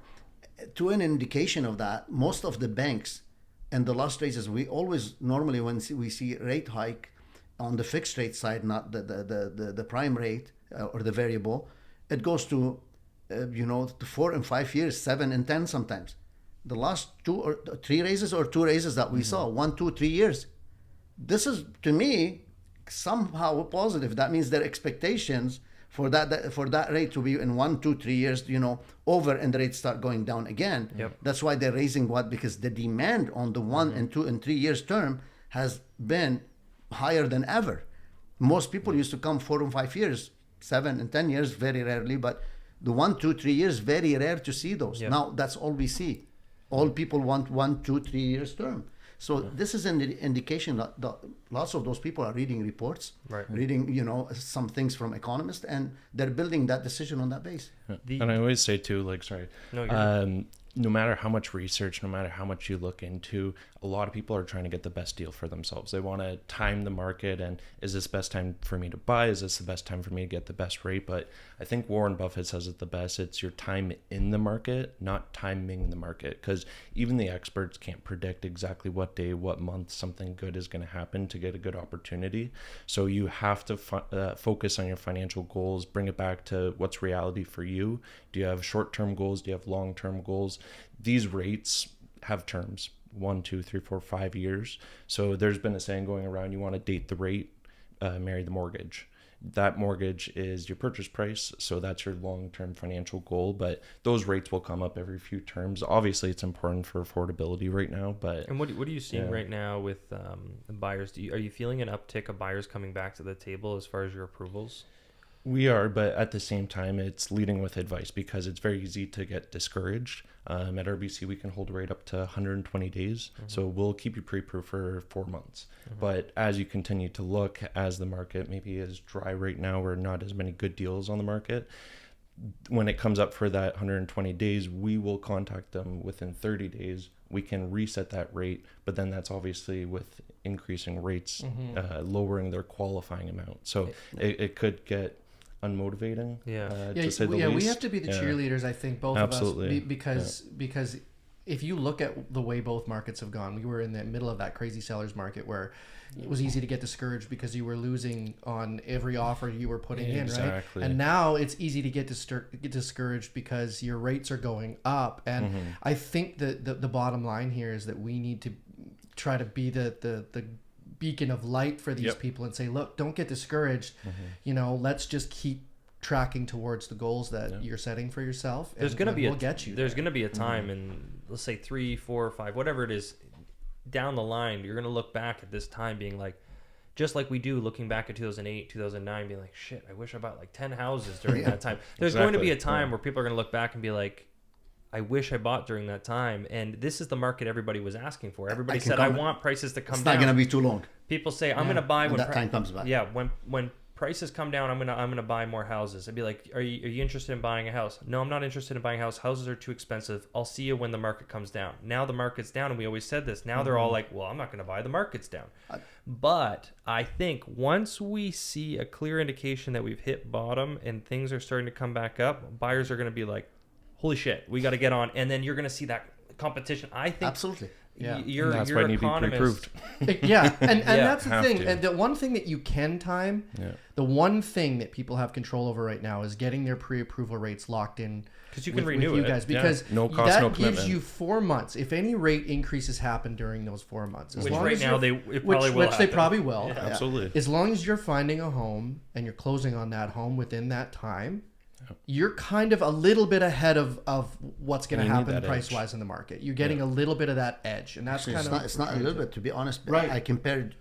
to an indication of that, most of the banks and the last raises, we always normally when we see rate hike on the fixed rate side, not the prime rate or the variable, it goes to 4 and 5 years, 7 and 10 sometimes. The last 2 or 3 raises or 2 raises that we saw, 1, 2, 3 years. This is to me somehow positive. That means their expectations for that rate to be in 1, 2, 3 years, over, and the rates start going down again.
Yep.
That's why they're raising because the demand on the 1 and 2 and 3 years term has been higher than ever. Most people used to come 4 and 5 years, 7 and 10 years, very rarely, but the 1, 2, 3 years, very rare to see those.
Yep.
Now that's all we see. All people want 1, 2, 3 years term. So this is an indication that lots of those people are reading reports, reading some things from economists, and they're building that decision on that base.
And I always say too, no matter how much research, no matter how much you look into, a lot of people are trying to get the best deal for themselves. They want to time the market, and is this best time for me to buy? Is this the best time for me to get the best rate? But I think Warren Buffett says it the best. It's your time in the market, not timing the market, because even the experts can't predict exactly what day, what month something good is going to happen to get a good opportunity. So you have to focus on your financial goals, bring it back to what's reality for you. Do you have short-term goals? Do you have long-term goals? These rates have terms, 1, 2, 3, 4, 5 years. So there's been a saying going around, you want to date the rate, marry the mortgage. That mortgage is your purchase price, so that's your long-term financial goal, but those rates will come up every few terms. Obviously, it's important for affordability right now, but...
And what are you seeing right now with the buyers? Are you feeling an uptick of buyers coming back to the table as far as your approvals?
We are, but at the same time, it's leading with advice because it's very easy to get discouraged. At RBC, we can hold a rate up to 120 days. So we'll keep you pre-approved for 4 months. But as you continue to look, as the market maybe is dry right now, or not as many good deals on the market, when it comes up for that 120 days, we will contact them within 30 days. We can reset that rate, but then that's obviously with increasing rates, lowering their qualifying amount. So it could get unmotivating. To say the least.
We have to be the cheerleaders, I think, both of us, because if you look at the way both markets have gone, we were in the middle of that crazy seller's market where it was easy to get discouraged because you were losing on every offer you were putting in, right? And now it's easy to get discouraged because your rates are going up. And I think that the bottom line here is that we need to try to be the beacon of light for these people and say, look, don't get discouraged. Let's just keep tracking towards the goals that you're setting for yourself.
There's going to be
there's
going to be a time in, let's say 3, 4, 5, whatever it is down the line, you're going to look back at this time being like, just like we do looking back at 2008, 2009, being like, shit, I wish I bought like 10 houses during that time. There's going to be a time where people are going to look back and be like, I wish I bought during that time. And this is the market everybody was asking for. Everybody said, I want prices to come down.
It's not going to be too long.
People say, I'm going to buy
when that time comes back.
Yeah, when prices come down, I'm gonna buy more houses. I'd be like, are you interested in buying a house? No, I'm not interested in buying a house. Houses are too expensive. I'll see you when the market comes down. Now the market's down, and we always said this. Now they're all like, well, I'm not going to buy. The market's down. But I think once we see a clear indication that we've hit bottom and things are starting to come back up, buyers are going to be like, holy shit, we got to get on. And then you're going to see that competition. I think
absolutely.
Yeah,
that's why you need to be pre-approved.
Yeah, and that's the thing. And the one thing that you can time, the one thing that people have control over right now is getting their pre-approval rates locked in.
Because you can renew it,
you guys, because
no cost, no commitment.
Gives you 4 months. If any rate increases happen during those 4 months,
which right now they
probably will.
Yeah, absolutely.
As long as you're finding a home and you're closing on that home within that time, you're kind of a little bit ahead of what's going to happen price-wise in the market. You're getting a little bit of that edge, and that's
actually, it's not a little bit, to be honest.
Right.
I compared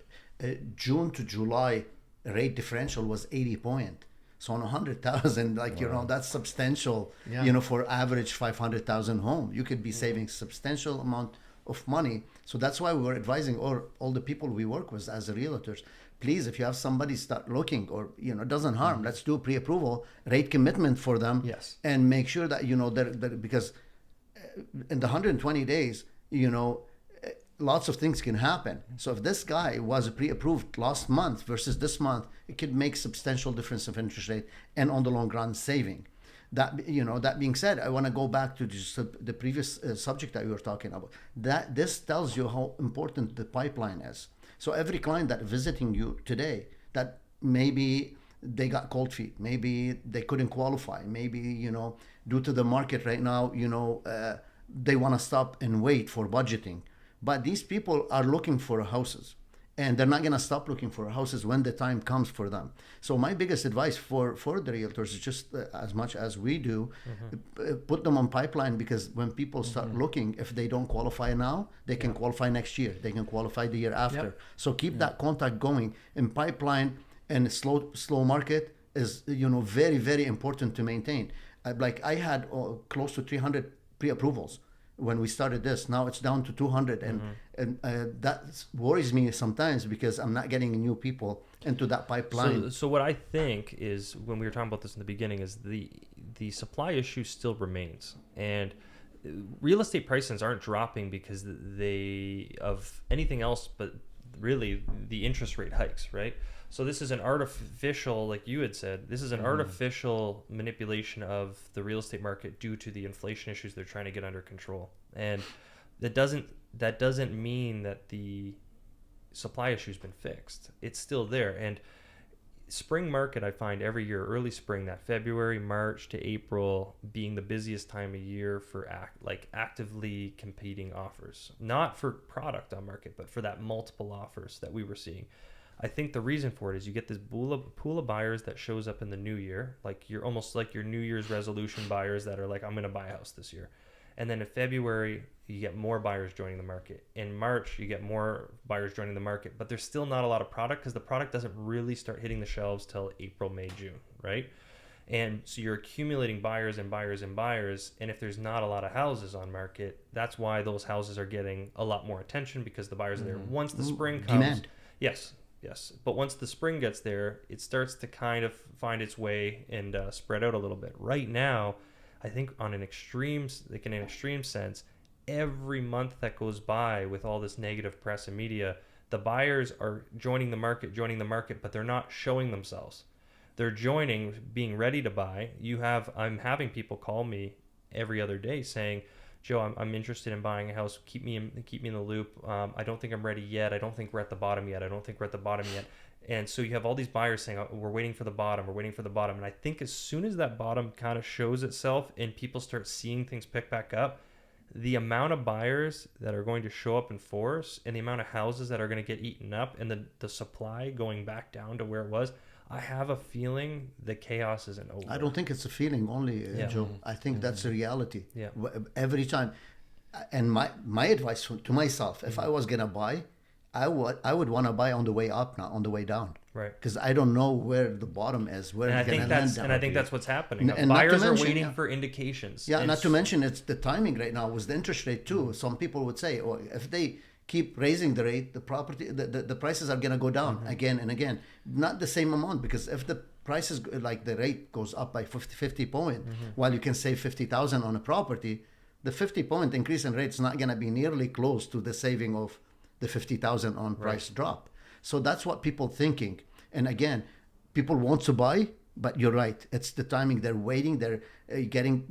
June to July, rate differential was 80 point. So on 100,000, that's substantial. Yeah. For average 500,000 home, you could be saving substantial amount of money. So that's why we were advising all the people we work with as realtors. Please, if you have somebody start looking, or it doesn't harm. Let's do pre-approval rate commitment for them.
Yes,
and make sure that that because in the 120 days, lots of things can happen. So if this guy was pre-approved last month versus this month, it could make substantial difference of interest rate and on the long run saving. That being said, I want to go back to just the previous subject that we were talking about. That this tells you how important the pipeline is. So every client that visiting you today, that maybe they got cold feet, maybe they couldn't qualify, maybe due to the market right now, they want to stop and wait for budgeting. But these people are looking for houses, and they're not going to stop looking for houses when the time comes for them. So my biggest advice for the realtors is just as much as we do, put them on pipeline, because when people start looking, if they don't qualify now, they can qualify next year. They can qualify the year after. Yep. So keep that contact going in pipeline, and slow market is, very, very important to maintain. I had close to 300 pre-approvals when we started this. Now it's down to 200, and that worries me sometimes, because I'm not getting new people into that pipeline.
So what I think is, when we were talking about this in the beginning, is the supply issue still remains, and real estate prices aren't dropping because of anything else, but really the interest rate hikes, right? So this is an artificial, like you had said, this is an artificial manipulation of the real estate market due to the inflation issues they're trying to get under control. And that doesn't mean that the supply issue's been fixed. It's still there. And spring market, I find every year, early spring, that February, March to April being the busiest time of year for actively competing offers. Not for product on market, but for that multiple offers that we were seeing. I think the reason for it is you get this pool of buyers that shows up in the new year, like you're almost like your New Year's resolution buyers that are like, I'm going to buy a house this year. And then in February, you get more buyers joining the market. In March, you get more buyers joining the market, but there's still not a lot of product, because the product doesn't really start hitting the shelves till April, May, June, right? And so you're accumulating buyers and buyers and buyers. And if there's not a lot of houses on market, that's why those houses are getting a lot more attention, because the buyers are there. Once the spring comes,
demand.
Yes. But once the spring gets there, it starts to kind of find its way and spread out a little bit. Right now, I think in an extreme sense, every month that goes by with all this negative press and media, the buyers are joining the market, but they're not showing themselves. They're joining, being ready to buy. I'm having people call me every other day saying, Joe, I'm interested in buying a house. Keep me in the loop. I don't think I'm ready yet. I don't think we're at the bottom yet. And so you have all these buyers saying, oh, we're waiting for the bottom. And I think as soon as that bottom kind of shows itself and people start seeing things pick back up, the amount of buyers that are going to show up in force and the amount of houses that are going to get eaten up and the supply going back down to where it was, I have a feeling the chaos isn't over.
I don't think it's a feeling only, Joe. I think that's a reality.
Yeah.
Every time. And my advice to myself, if I was going to buy, I would want to buy on the way up, not on the way down.
Right.
Because I don't know where the bottom is, where it's going to land.
And I think that's what's happening.
And
buyers are waiting for indications.
Yeah, not to mention it's the timing right now with the interest rate too. Some people would say, oh, if they keep raising the rate, the prices are going to go down again and again. Not the same amount, because if the prices, like the rate goes up by 50 point, while you can save 50,000 on a property, the 50-point increase in rate is not going to be nearly close to the saving of the 50,000 on price drop. So that's what people thinking. And again, people want to buy, but you're right. It's the timing. They're waiting. They're getting,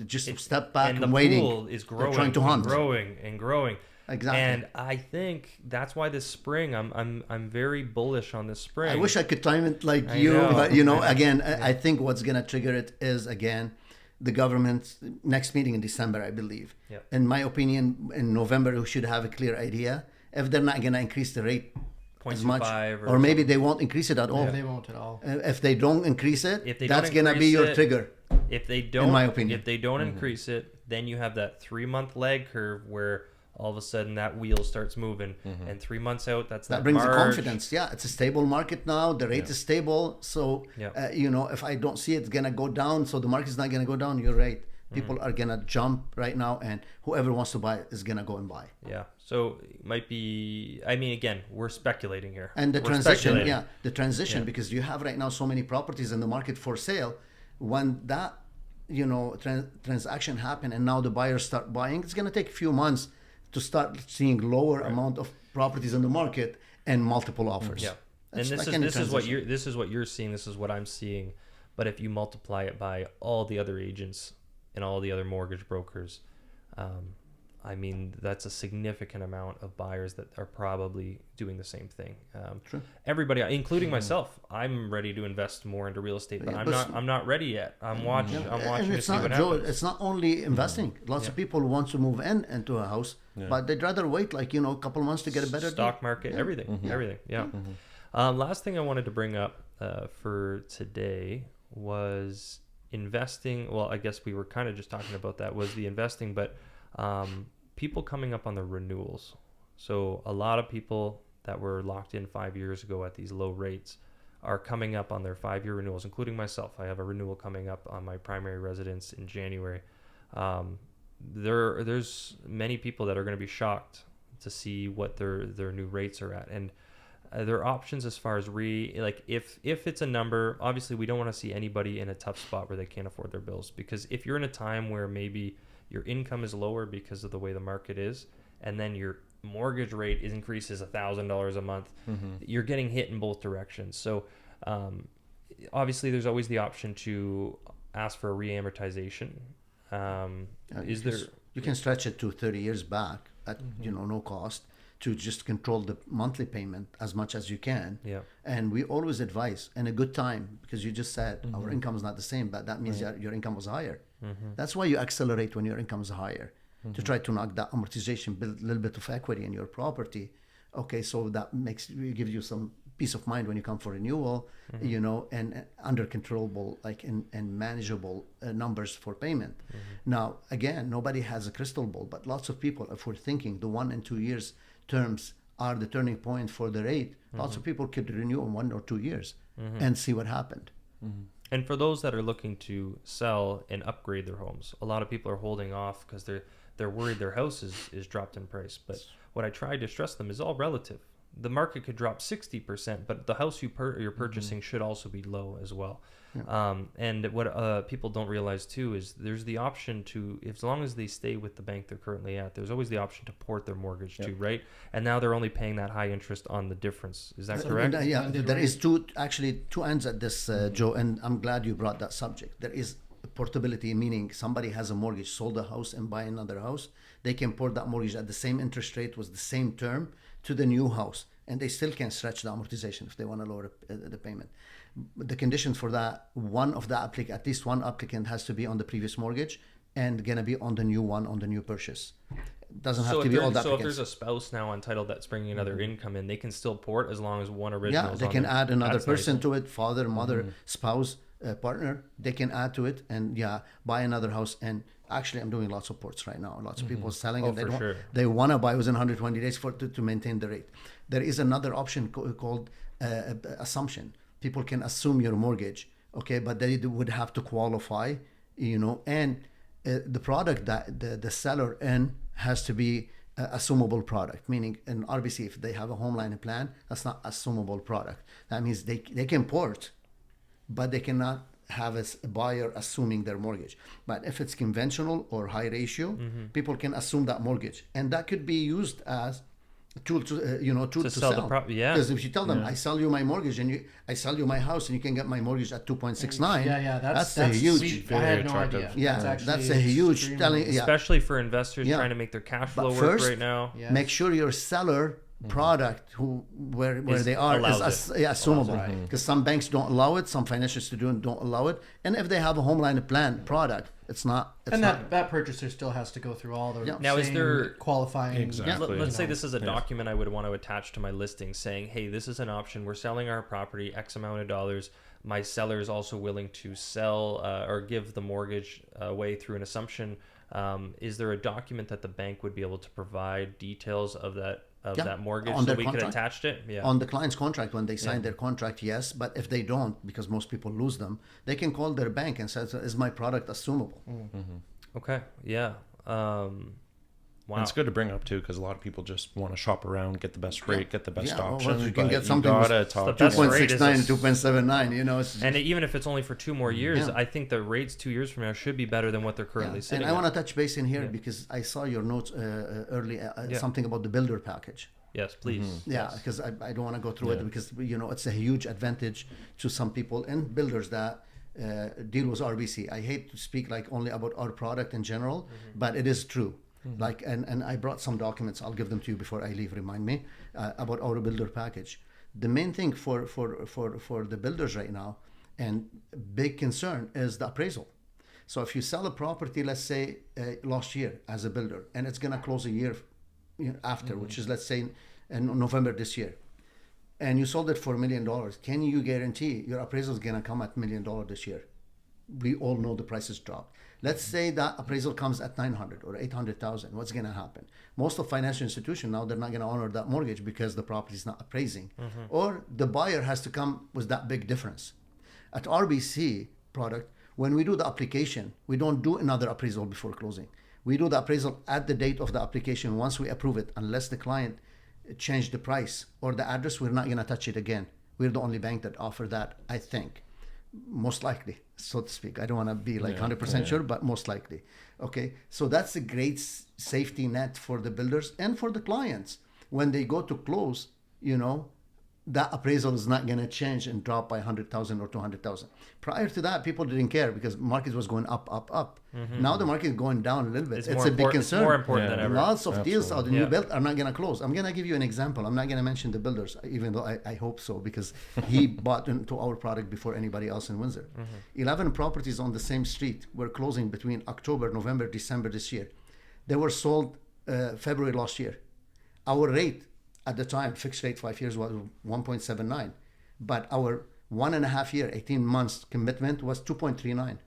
just a step back and waiting.
The pool is growing,
they're trying to hunt.
and growing.
Exactly.
And I think that's why this spring, I'm very bullish on this spring.
I wish I could time it like but again, I think what's going to trigger it is, again, the government's next meeting in December, I believe.
Yep.
In my opinion, in November, we should have a clear idea if they're not going to increase the rate as much, or maybe they won't increase it at all.
Yeah, they won't at all.
If they don't increase it, that's going to be your trigger.
If they don't,
in my opinion,
if they don't increase it, then you have that 3-month lag curve where all of a sudden that wheel starts moving, and 3 months out, that
brings
March.
the confidence. Yeah, it's a stable market now. The rate is stable, so if I don't see it's gonna go down, so the market's not gonna go down. You're right. People are gonna jump right now, and whoever wants to buy is gonna go and buy.
Yeah. So it might be. I mean, again, we're speculating here.
And the transition, because you have right now so many properties in the market for sale. When that transaction happen, and now the buyers start buying, it's gonna take a few months to start seeing lower amount of properties in the market and multiple offers.
Yeah. And this is what you're seeing. This is what I'm seeing. But if you multiply it by all the other agents and all the other mortgage brokers, I mean, that's a significant amount of buyers that are probably doing the same thing.
True.
Everybody, including myself, I'm ready to invest more into real estate, but I'm not ready yet. I'm watching to see what happens.
It's not only investing. Lots of people want to move into a house, but they'd rather wait a couple months to get a better
stock market, everything. Yeah. Last thing I wanted to bring up for today was investing. Well, I guess we were kind of just talking about that, was the investing, but people coming up on the renewals. So a lot of people that were locked in 5 years ago at these low rates are coming up on their 5-year renewals, including myself. I have a renewal coming up on my primary residence in January. There's many people that are going to be shocked to see what their new rates are at, and their options as far as if it's a number. Obviously, we don't want to see anybody in a tough spot where they can't afford their bills, because if you're in a time where maybe your income is lower because of the way the market is, and then your mortgage rate increases $1,000 a month, you're getting hit in both directions. So obviously there's always the option to ask for a reamortization.
You can stretch it to 30 years back at no cost, to just control the monthly payment as much as you can.
Yeah.
And we always advise in a good time, because you just said our income is not the same, but that means your income was higher. That's why you accelerate when your income is higher, to try to knock that amortization, build a little bit of equity in your property. Okay, so that gives you some peace of mind when you come for renewal, and under controllable, and manageable numbers for payment. Now, again, nobody has a crystal ball, but lots of people, if we're thinking the 1 and 2 years terms are the turning point for the rate, lots of people could renew in 1 or 2 years and see what happened.
And for those that are looking to sell and upgrade their homes, a lot of people are holding off because they're worried their house is dropped in price. But what I tried to stress them is all relative. The market could drop 60%, but the house you're purchasing should also be low as well. Yeah. And what people don't realize too is there's the option to, as long as they stay with the bank they're currently at, there's always the option to port their mortgage too, right? And now they're only paying that high interest on the difference. Is that correct?
Yeah, there is two ends at this, Joe, and I'm glad you brought that subject. There is portability, meaning somebody has a mortgage, sold a house and buy another house. They can port that mortgage at the same interest rate with the same term to the new house, and they still can stretch the amortization if they want to lower the payment. The conditions for that, at least one applicant has to be on the previous mortgage and gonna be on the new one, on the new purchase. It doesn't have to be all the applicants.
So if there's a spouse now on title that's bringing another income in, they can still port as long as one original.
Yeah, they can add another person to it, father, mother, spouse. partner, they can add to it and buy another house. And actually, I'm doing lots of ports right now. Lots of people selling it. They want to buy within 120 days to maintain the rate. There is another option called assumption. People can assume your mortgage, okay, but they would have to qualify, and the product that the seller in has to be assumable product, meaning in RBC, if they have a home line plan, that's not assumable product. That means they can port, but they cannot have a buyer assuming their mortgage. But if it's conventional or high ratio, people can assume that mortgage, and that could be used as a tool to sell the property. Yeah, because if you tell them, I sell you my mortgage and I sell you my house and you can get my mortgage at 2.69.
That's
a huge.
I had no idea.
Yeah, that's a huge telling.
Especially for investors trying to make their cash flow work right now.
Make sure your seller product where they are is assumable, because some banks don't allow it, some financial institutions don't allow it, and if they have a home line plan product, it's not.
That purchaser still has to go through all the
now is there
qualifying.
Exactly.
Let's say this is a document I would want to attach to my listing saying, hey, this is an option, we're selling our property X amount of dollars, my seller is also willing to sell or give the mortgage away through an assumption. Is there a document that the bank would be able to provide details of that mortgage so we could attach it?
On the client's contract, when they sign their contract, yes. But if they don't, because most people lose them, they can call their bank and say, is my product assumable?
Okay. Yeah. Wow.
And it's good to bring up too, because a lot of people just want to shop around, get the best rate, get the best option.
You can get something with 2.69, 2.79,
and even if it's only for 2 more years, I think the rates 2 years from now should be better than what they're currently sitting
at. And I want to touch base in here because I saw your notes earlier, something about the builder package.
Yes, please.
Because I don't want to go through it because it's a huge advantage to some people and builders that deal with RBC. I hate to speak like only about our product in general, but it is true. Like and I brought some documents. I'll give them to you before I leave. Remind me about our builder package. The main thing for the builders right now, and big concern, is the appraisal. So if you sell a property, let's say last year as a builder, and it's gonna close a year after, which is let's say in November this year, and you sold it for $1 million, can you guarantee your appraisal is gonna come at $1 million this year? We all know the prices dropped. Let's say that appraisal comes at 900 or 800,000. What's going to happen? Most of financial institutions now, they're not going to honor that mortgage because the property is not appraising, or the buyer has to come with that big difference. At RBC product, when we do the application, we don't do another appraisal before closing. We do the appraisal at the date of the application. Once we approve it, unless the client changed the price or the address, we're not going to touch it again. We're the only bank that offer that, I think. Most likely, so to speak. I don't want to be like 100% sure, but most likely. Okay, so that's a great safety net for the builders and for the clients. When they go to close, that appraisal is not going to change and drop by 100,000 or 200,000. Prior to that, people didn't care because market was going up. Now the market is going down a little bit. It's a big concern.
It's more important than ever.
Lots of deals out there new built are not going to close. I'm going to give you an example. I'm not going to mention the builders, even though I hope so, because he bought into our product before anybody else in Windsor. 11 properties on the same street were closing between October, November, December this year. They were sold February last year. Our rate at the time, fixed rate 5 years, was 1.79, but our 1.5 year, 18 months commitment was 2.39.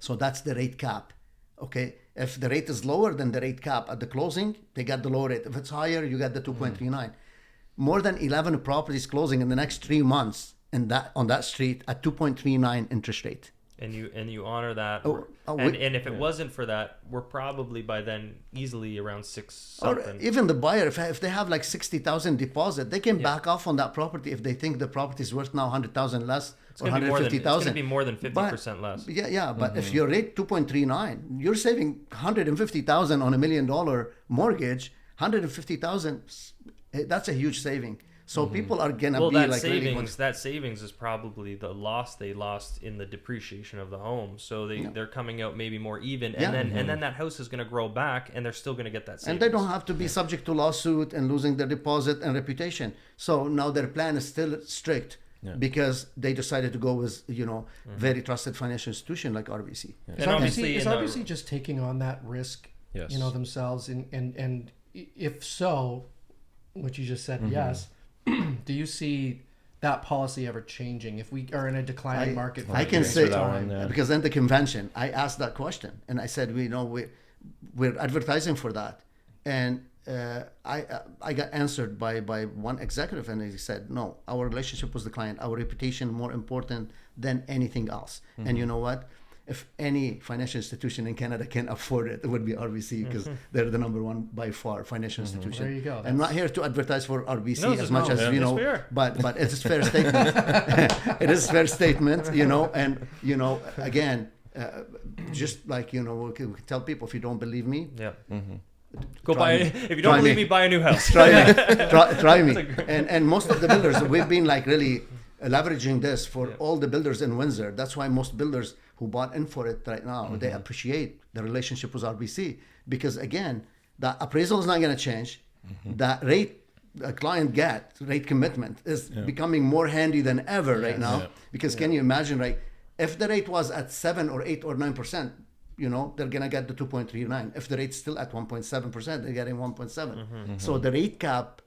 So that's the rate cap. Okay, if the rate is lower than the rate cap at the closing, they got the lower rate. If it's higher, you get the 2.39. More than 11 properties closing in the next 3 months on that street at 2.39 interest rate.
And you honor that, and if it wasn't for that, we're probably by then easily around 6 something.
Or even the buyer, if they have like 60,000 deposit, they can back off on that property if they think the property is worth now 100,000 less or 150,000. It's
going to be more than 50% less.
But if your rate 2.39, you're saving 150,000 on $1 million mortgage. 150,000, that's a huge saving. So people are gonna be
that
like
savings. That savings is probably the loss they lost in the depreciation of the home. So they're coming out maybe more even, and then that house is gonna grow back, and they're still gonna get that savings.
And they don't have to be subject to lawsuit and losing their deposit and reputation. So now their plan is still strict because they decided to go with very trusted financial institution like RBC.
Is RBC just taking on that risk, themselves, and if so, what you just said, yes. Do you see that policy ever changing if we are in a declining market?
I can say
that
because in the convention I asked that question and I said we're advertising for that, and I got answered by one executive, and he said, no, our relationship with the client, our reputation more important than anything else. And you know what? If any financial institution in Canada can afford it, it would be RBC, because they're the number one by far financial institution.
There you go.
I'm not here to advertise for RBC as much as
fair.
but it's a fair statement. It is a fair statement, and again, just like we can tell people, if you don't believe me,
go buy it. If you don't believe me, buy a new house.
Try me. And most of the builders, we've been like really leveraging this for all the builders in Windsor. That's why most builders who bought in for it right now, they appreciate the relationship with RBC, because again, the appraisal is not going to change. That rate a client rate commitment is becoming more handy than ever right now. Because can you imagine, right? If the rate was at 7 or 8 or 9%, they're going to get the 2.39. If the rate's still at 1.7%, they're getting 1.7. So the rate cap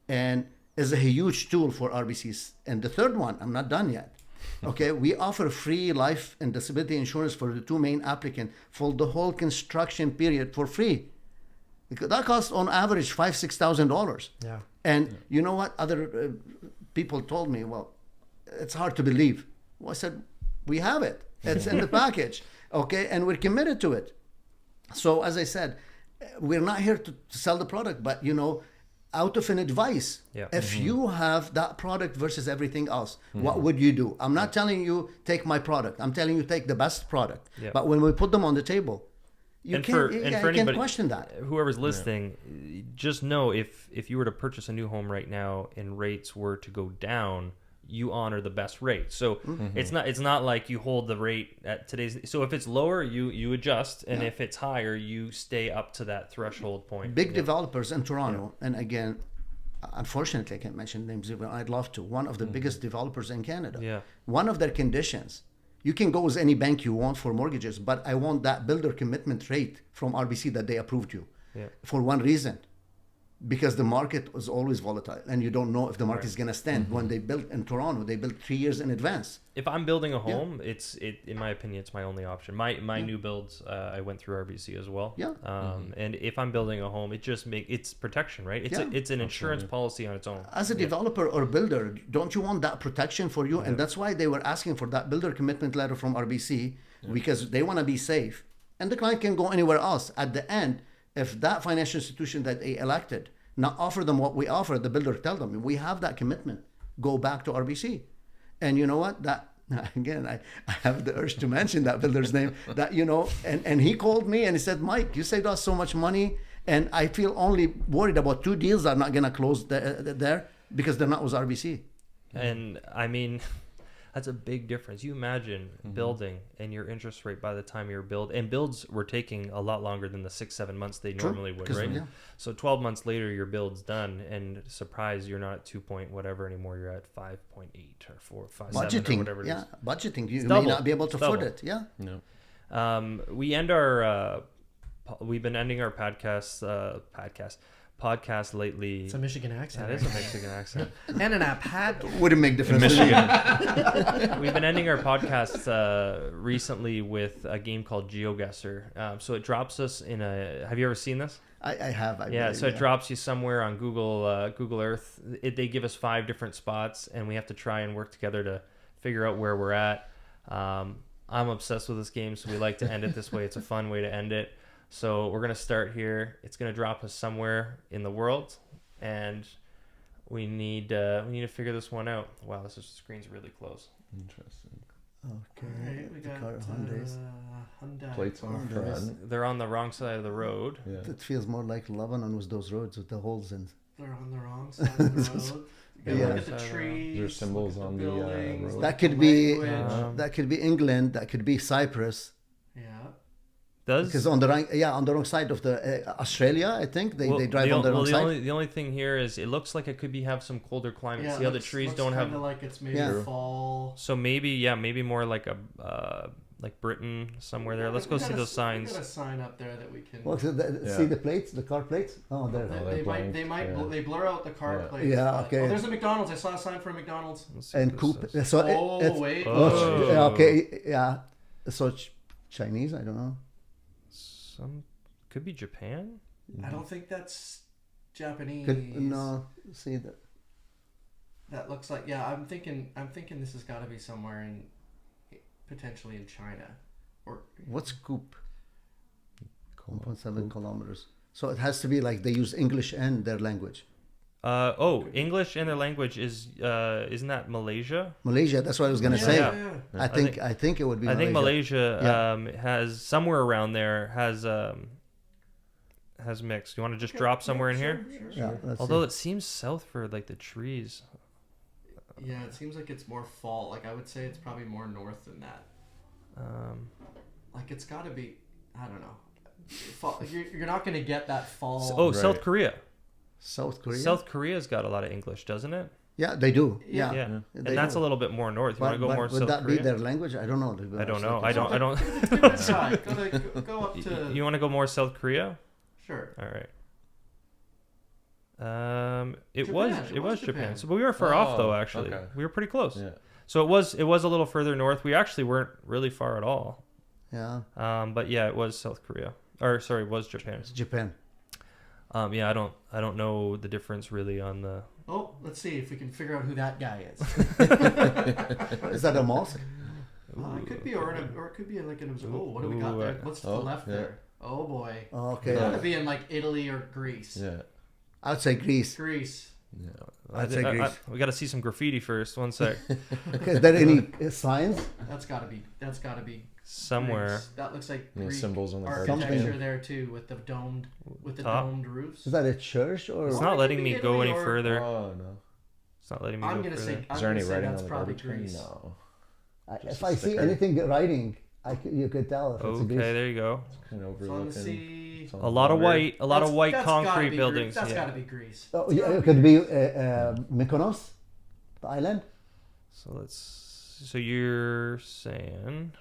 is a huge tool for RBCs. And the third one, I'm not done yet. Okay, we offer free life and disability insurance for the two main applicants for the whole construction period for free. Because that costs on average $5,000-$6,000.
Yeah.
And you know what? Other people told me, well, it's hard to believe. Well, I said, we have it. It's in the package. Okay, and we're committed to it. So as I said, we're not here to sell the product, but out of an advice, if you have that product versus everything else, what would you do? I'm not telling you take my product. I'm telling you take the best product. But when we put them on the table, you can't question that.
Whoever's listening, just know if you were to purchase a new home right now and rates were to go down, you honor the best rate. So it's not like you hold the rate at today's. So if it's lower, you adjust, and if it's higher, you stay up to that threshold point.
Big developers in Toronto, and again, unfortunately, I can't mention names. I'd love to. One of the biggest developers in Canada. Yeah. One of their conditions, you can go with any bank you want for mortgages, but I want that builder commitment rate from RBC that they approved you. Yeah. For one reason. Because the market was always volatile, and you don't know if the market is going to stand. When they built in Toronto, they built 3 years in advance.
If I'm building a home, in my opinion, it's my only option. My new builds, I went through RBC as well. Yeah. And if I'm building a home, it's protection, right? It's an insurance policy on its own.
As a developer or builder, don't you want that protection for you? And that's why they were asking for that builder commitment letter from RBC, because they want to be safe. And the client can go anywhere else. At the end, if that financial institution that they elected not offer them what we offer, the builder tell them, we have that commitment, go back to RBC. And you know what? That, again, I have the urge to mention that builder's name, that, and he called me and he said, Mike, you saved us so much money, and I feel only worried about 2 deals that are not going to close there because they're not with RBC.
And I mean, that's a big difference. You imagine building and your interest rate by the time you're and builds were taking a lot longer than the 6-7 months they normally would, right? Yeah. So 12 months later, your build's done, and surprise, you're not at 2 point whatever anymore. You're at 5.8 or 4, 5,
budgeting,
7 or whatever it is.
Budgeting. You may not be able to afford it. Yeah.
No. We've been ending our podcast lately.
It's a Michigan accent.
That is a Michigan accent.
And an app
wouldn't make difference.
Michigan. We've been ending our podcast recently with a game called GeoGuessr. So it drops us in a. Have you ever seen this?
I have.
It drops you somewhere on Google Earth. They give us 5 different spots, and we have to try and work together to figure out where we're at. I'm obsessed with this game, so we like to end it this way. It's a fun way to end it. So we're going to start here. It's going to drop us somewhere in the world, and we need to figure this one out. Wow, the screen's really close.
Interesting.
Okay.
We got
Hyundai. Plates on the front.
They're on the wrong side of the road.
Yeah. It feels more like Lebanon with those roads with the holes in.
They're on the wrong side of the road. Look at the trees.
There's symbols on the road.
That could be England. That could be Cyprus.
Yeah.
Because on the wrong side of the Australia, I think they drive on the wrong side.
The only thing here is it looks like it could have some colder climate. See how the trees don't have.
Like it's maybe fall.
So maybe more like a like Britain somewhere there. Let's go see those signs.
We got a sign up there that we can.
Well, see the plates, the car plates. Oh, there.
They blur out the car plates.
Yeah. Okay.
Oh, there's a McDonald's. I saw a sign for a McDonald's.
And coupe. So
wait.
Okay. Yeah. So it's Chinese. I don't know.
Could be Japan.
I don't think that's Japanese.
No. See that.
That looks like I'm thinking this has got to be somewhere in potentially in China, or
what's coupe? 1.7 kilometers. So it has to be like they use English and their language.
English and their language is isn't that Malaysia?
Malaysia. That's what I was gonna say.
Yeah.
I think it would be.
I think Malaysia has somewhere around there has mixed. You want to just drop somewhere in here?
Sure. Yeah.
Although it seems south for like the trees.
Yeah, it seems like it's more fall. Like I would say it's probably more north than that. Like it's got to be. I don't know. Fall, you're not going to get that fall.
South Korea.
South Korea.
South Korea's got a lot of English, doesn't it?
Yeah, they do. Yeah.
And that's a little bit more north. You want to go more South Korea?
Would that be their language? I don't know.
I don't know. I don't.
Go up to.
You want to go more South Korea?
Sure.
All right. It was Japan. So, but we were far off though. Actually, we were pretty close. Yeah. So it was a little further north. We actually weren't really far at all.
Yeah.
But yeah, it was South Korea. Or sorry, it was Japan.
It's Japan.
Yeah, I don't know the difference really on the.
Oh, let's see if we can figure out who that guy is.
Is that a mosque?
It could be, or it could be like an. Oh, what do we got there? What's to the left there? Oh boy.
Okay.
It's got to be in like Italy or Greece.
Yeah.
I would say Greece.
Yeah.
I'd say Greece.
We got to see some graffiti first. One sec.
Okay, is there any signs?
That's got to be
somewhere.
Greece. That looks like Greek
symbols on the
architecture there too, with the domed roofs.
Is that a church or?
It's not letting me go any further.
Oh no.
It's not letting me go further.
Is there any writing on the
probably
garbage can?
Greece.
No.
If I see anything writing, you could tell if it's a Greece.
Okay, there you go.
Kind of overlooking.
A lot of white concrete buildings.
That's got to be Greece.
Oh, yeah, it could be Mykonos, the island.
So you're saying.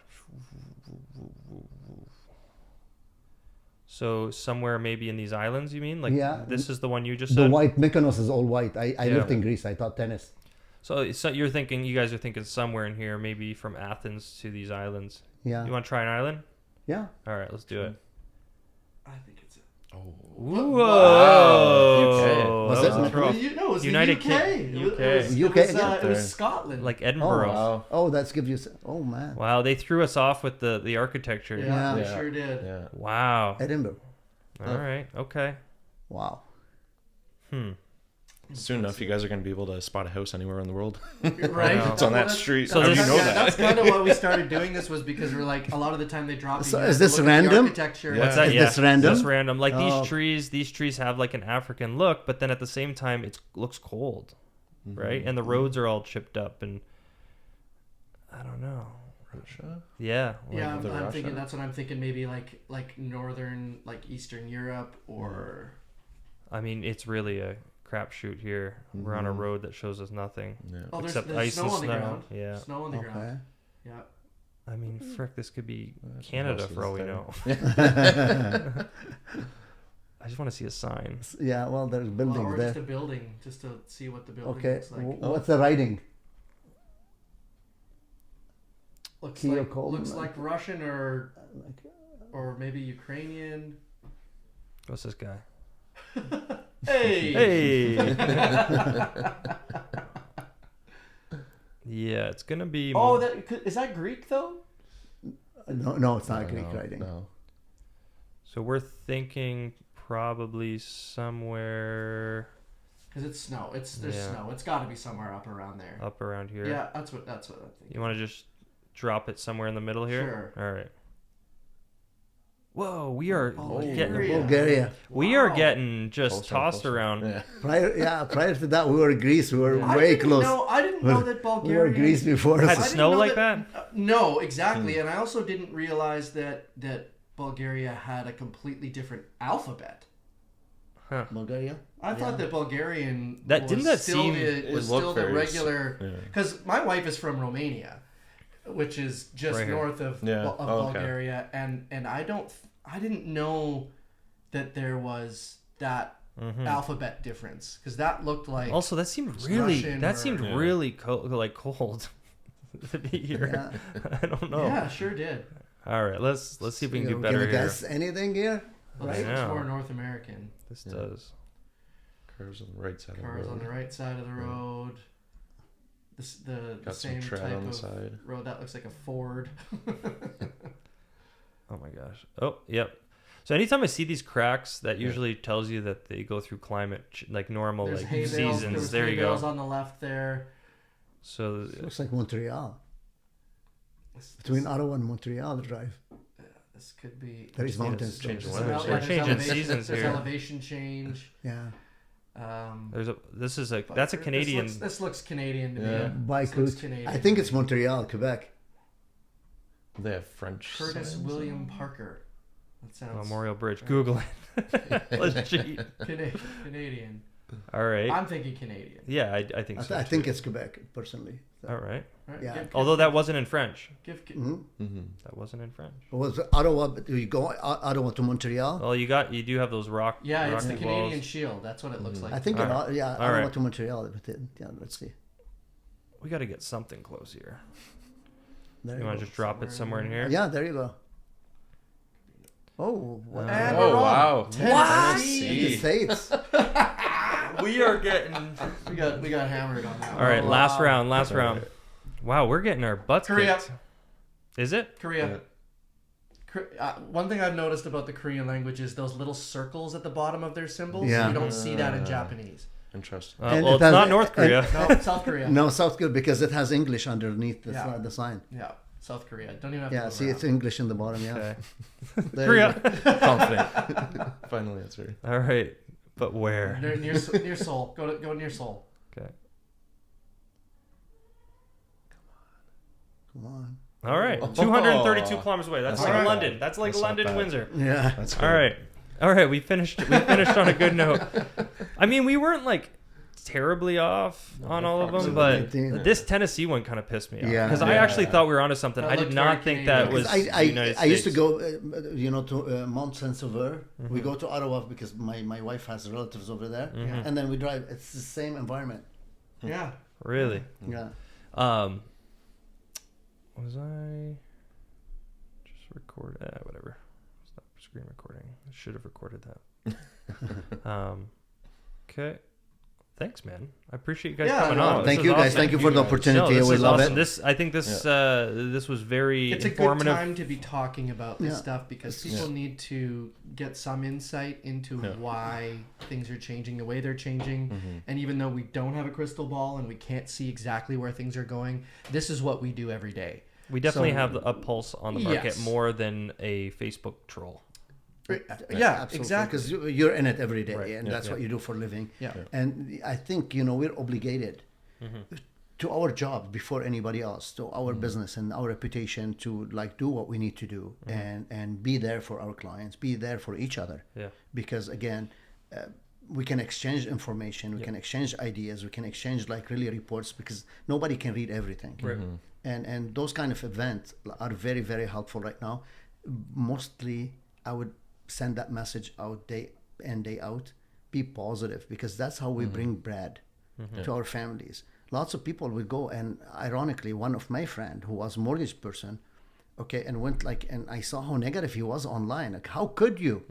So somewhere maybe in these islands, you mean? Like this is the one you just said?
The white Mykonos is all white. I lived in Greece. I taught tennis.
So you guys are thinking somewhere in here, maybe from Athens to these islands.
Yeah.
You want to try an island?
Yeah.
All right, let's do it.
I think it's
Whoa!
Wow.
Was
United
UK. It was Scotland.
Like Edinburgh.
Oh, wow. Oh, that's give you. Oh man.
Wow, they threw us off with the architecture.
Yeah, they sure did.
Yeah.
Wow.
Edinburgh.
All right. Okay.
Wow.
Soon enough, you guys are going to be able to spot a house anywhere in the world.
Right?
It's on that street.
So
how do you know that?
That's kind of why we started doing this, was because we're like, a lot of the time they drop.
So is this random?
Architecture.
What's that?
Is this random?
That's random. Like these trees have like an African look, but then at the same time, it looks cold, right? And the roads are all chipped up, and I don't know.
Russia?
Yeah.
I'm thinking. That's what I'm thinking. Maybe like northern, like Eastern Europe, or.
I mean, it's really a crapshoot here. We're on a road that shows us nothing except
there's
ice
snow
and
on the
snow.
ground.
Yeah.
Snow on the ground. Yeah.
I mean, frick, this could be Canada for all we know. I just want to see a sign.
Yeah, well, there's buildings
or
there.
just a building, just to see what the building looks like.
What's the writing?
Looks like Russian or maybe Ukrainian.
What's this guy?
Hey!
Yeah, it's gonna be.
Is that Greek though?
No, it's not Greek writing.
No.
So we're thinking probably somewhere.
Because it's snow. There's snow. It's got to be somewhere up around there.
Up around here.
Yeah, that's what I'm thinking.
You want to just drop it somewhere in the middle here?
Sure.
All right. Whoa, we are getting
Bulgaria.
We are getting just tossed around.
Yeah.
Prior to that, we were Greece. We were way close.
I didn't know that Bulgaria.
We were Greece before.
Had snow like that?
No, exactly. And I also didn't realize that Bulgaria had a completely different alphabet.
Huh.
Bulgaria.
I thought that Bulgarian
was still
the regular. Because my wife is from Romania. which is just
Right
north of,
Yeah.
of Bulgaria, and I didn't know that there was that alphabet difference, because that looked like
Also, that seemed really
Russian
really cold to be here.
Yeah.
I don't know.
Yeah, sure did.
All right, let's see if we can do
You're
better
gonna
here.
guess anything here?
Well,
Right
this looks
now.
more North American.
This does.
Cars on the right side
Cars
of the
on
road.
the right side of the road. The
Got some
same
tread
type
on the
of
side.
road that looks like a Ford.
Oh my gosh. Oh, yep. So anytime I see these cracks, that usually tells you that they go through climate like normal
There's
like
hay bales.
seasons.
There
There
was
you
hay bales
go.
on the left there.
So
Looks like Montreal.
This,
Between Ottawa and Montreal Drive.
this could be.
There is mountains.
change the
There's
weather.
ele-
We're
there's
changing
elevation-
seasons
there's
here.
elevation change.
Yeah.
that's a Canadian.
This looks Canadian to
Yeah.
me.
Bike
This looks
route.
Canadian.
I think it's Montreal, Quebec.
They have French.
Curtis
signs
William
on.
Parker. That sounds
Memorial Bridge. Google it. Let's cheat.
Canadian.
All right.
I'm thinking Canadian.
Yeah, I think so.
I think
too.
it's Quebec, personally. So,
All right.
Right?
Yeah.
Although that wasn't in French.
mhm.
That wasn't in French.
Was Ottawa? You go Ottawa to Montreal?
Well, you do have those rock.
Yeah, it's the
rocky
Canadian
walls.
Shield. That's what it looks like.
I think
All
in,
right.
yeah,
All
Ottawa
right.
to Montreal. But yeah, let's see.
We got to get something close here.
There
You want to just drop it somewhere in here?
Yeah, there you go. Oh, what?
And
Oh
we're on.
wow!
The States.
We are getting.
We got hammered on that.
All right,
one.
last round.
All
Round.
right.
Wow, we're getting our butts
Korea.
kicked. Is it?
Korea. One thing I've noticed about the Korean language is those little circles at the bottom of their symbols.
Yeah.
You don't see that in Japanese.
Interesting.
And
Well,
it
it's
has-
not North Korea.
No, South Korea.
No, South Korea, because it has English underneath the,
Yeah.
the sign.
Yeah, South Korea. Don't even have to
Yeah,
look
see,
around.
it's English in the bottom. Yeah.
Okay.
There you
Korea.
go.
Confident. Final answer.
All right, but where?
Near Seoul. Go near Seoul.
Okay.
Come on.
All right.
Oh.
232 kilometers away. That's
That's
like
not
London. That's like
That's not
London,
bad.
Windsor.
Yeah.
That's good.
All right. All right. We finished on a good note. I mean, we weren't like terribly off on all of them, but
Approximately.
this Tennessee one kind of pissed me off
Yeah.
because I
Yeah.
actually thought we were onto something.
That
I did
looked
not
very
think that
Canadian.
was
Because I
United States.
I used to go, to Mount Saint-Sauveur. We go to Ottawa because my wife has relatives over there, and then we drive. It's the same environment.
Yeah.
Really?
Yeah.
Was I just record? Whatever. Stop screen recording. I should have recorded that. Okay. Thanks, man. I appreciate you guys
Yeah,
coming
no,
on.
Thank
This
you
is
guys.
awesome.
Thank you for the
guys.
opportunity.
No, this
we
is
love
awesome.
it.
I think this was very
It's a good
informative.
time to be talking about this
Yeah.
stuff because people need to get some insight into why things are changing the way they're changing. And even though we don't have a crystal ball and we can't see exactly where things are going, this is what we do every day.
We definitely
So-
have a pulse on the market
Yes.
more than a Facebook troll.
Yeah, exactly.
Because you're in it every day,
Right.
and
Yeah.
that's what you do for a living.
Yeah.
And I think we're obligated to our job before anybody else, to our business and our reputation, to like do what we need to do and be there for our clients, be there for each other.
Yeah.
Because again, we can exchange information, we can exchange ideas, we can exchange like really reports because nobody can read everything.
Right.
And those kind of events are very, very helpful right now. Mostly, I would send that message out day in, day out. Be positive because that's how we bring bread to our families. Lots of people will go, and ironically, one of my friend who was a mortgage person, and went and I saw how negative he was online. Like, how could you?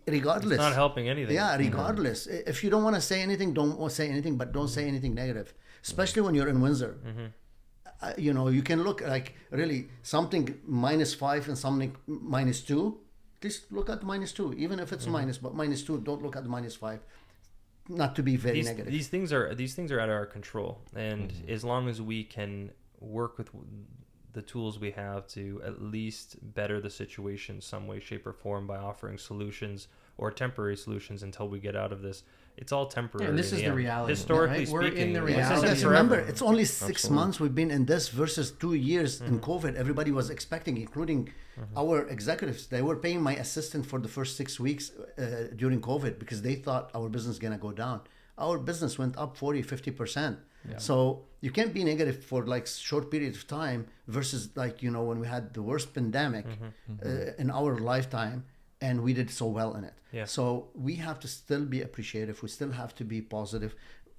Regardless,
It's not helping anything.
yeah, regardless. If you don't want to say anything, don't say anything, but don't say anything negative, especially when you're in Windsor. You can look like really something -5 and something -2. Just look at -2, even if it's minus, but -2. Don't look at the -5. Not to be very negative.
These things are out of our control, and as long as we can work with the tools we have to at least better the situation some way, shape, or form by offering solutions or temporary solutions until we get out of this. It's all temporary.
Yeah, and this is the
end.
reality,
Historically
right? We're in
speaking,
the
this
reality.
isn't
Guys,
forever.
remember, it's only 6
Absolutely.
months we've been in this versus 2 years in COVID. Everybody was expecting, including our executives. They were paying my assistant for the first 6 weeks during COVID because they thought our business is going to go down. our business went up 40-50%. So you can't be negative for like short periods of time versus like, you know, when we had the worst pandemic in our lifetime and we did so well in it. So we have to still be appreciative. We still have to be positive.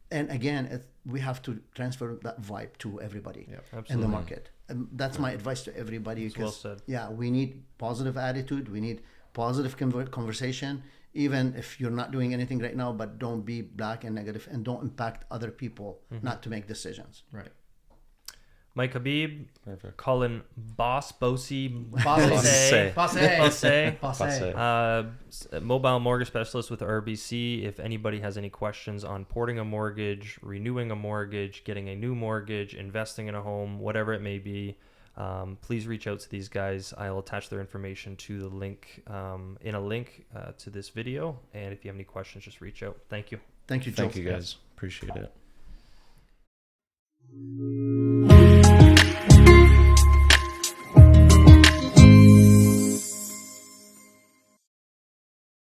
And again, we have to transfer that vibe to everybody in the market. And that's my advice to everybody. Because,
well said.
Yeah, we need positive attitude. We need positive conversation. Even if you're not doing anything right now, but don't be black and negative and don't impact other people not to make decisions.
Right.
Mike Habib,
Perfect.
Collin, Bossé, mobile mortgage specialist with RBC. If anybody has any questions on porting a mortgage, renewing a mortgage, getting a new mortgage, investing in a home, whatever it may be, please reach out to these guys. I'll attach their information to the link in a link to this video. And if you have any questions, just reach out. Thank you.
Thank you, Joe.
Thank you, guys. Appreciate it.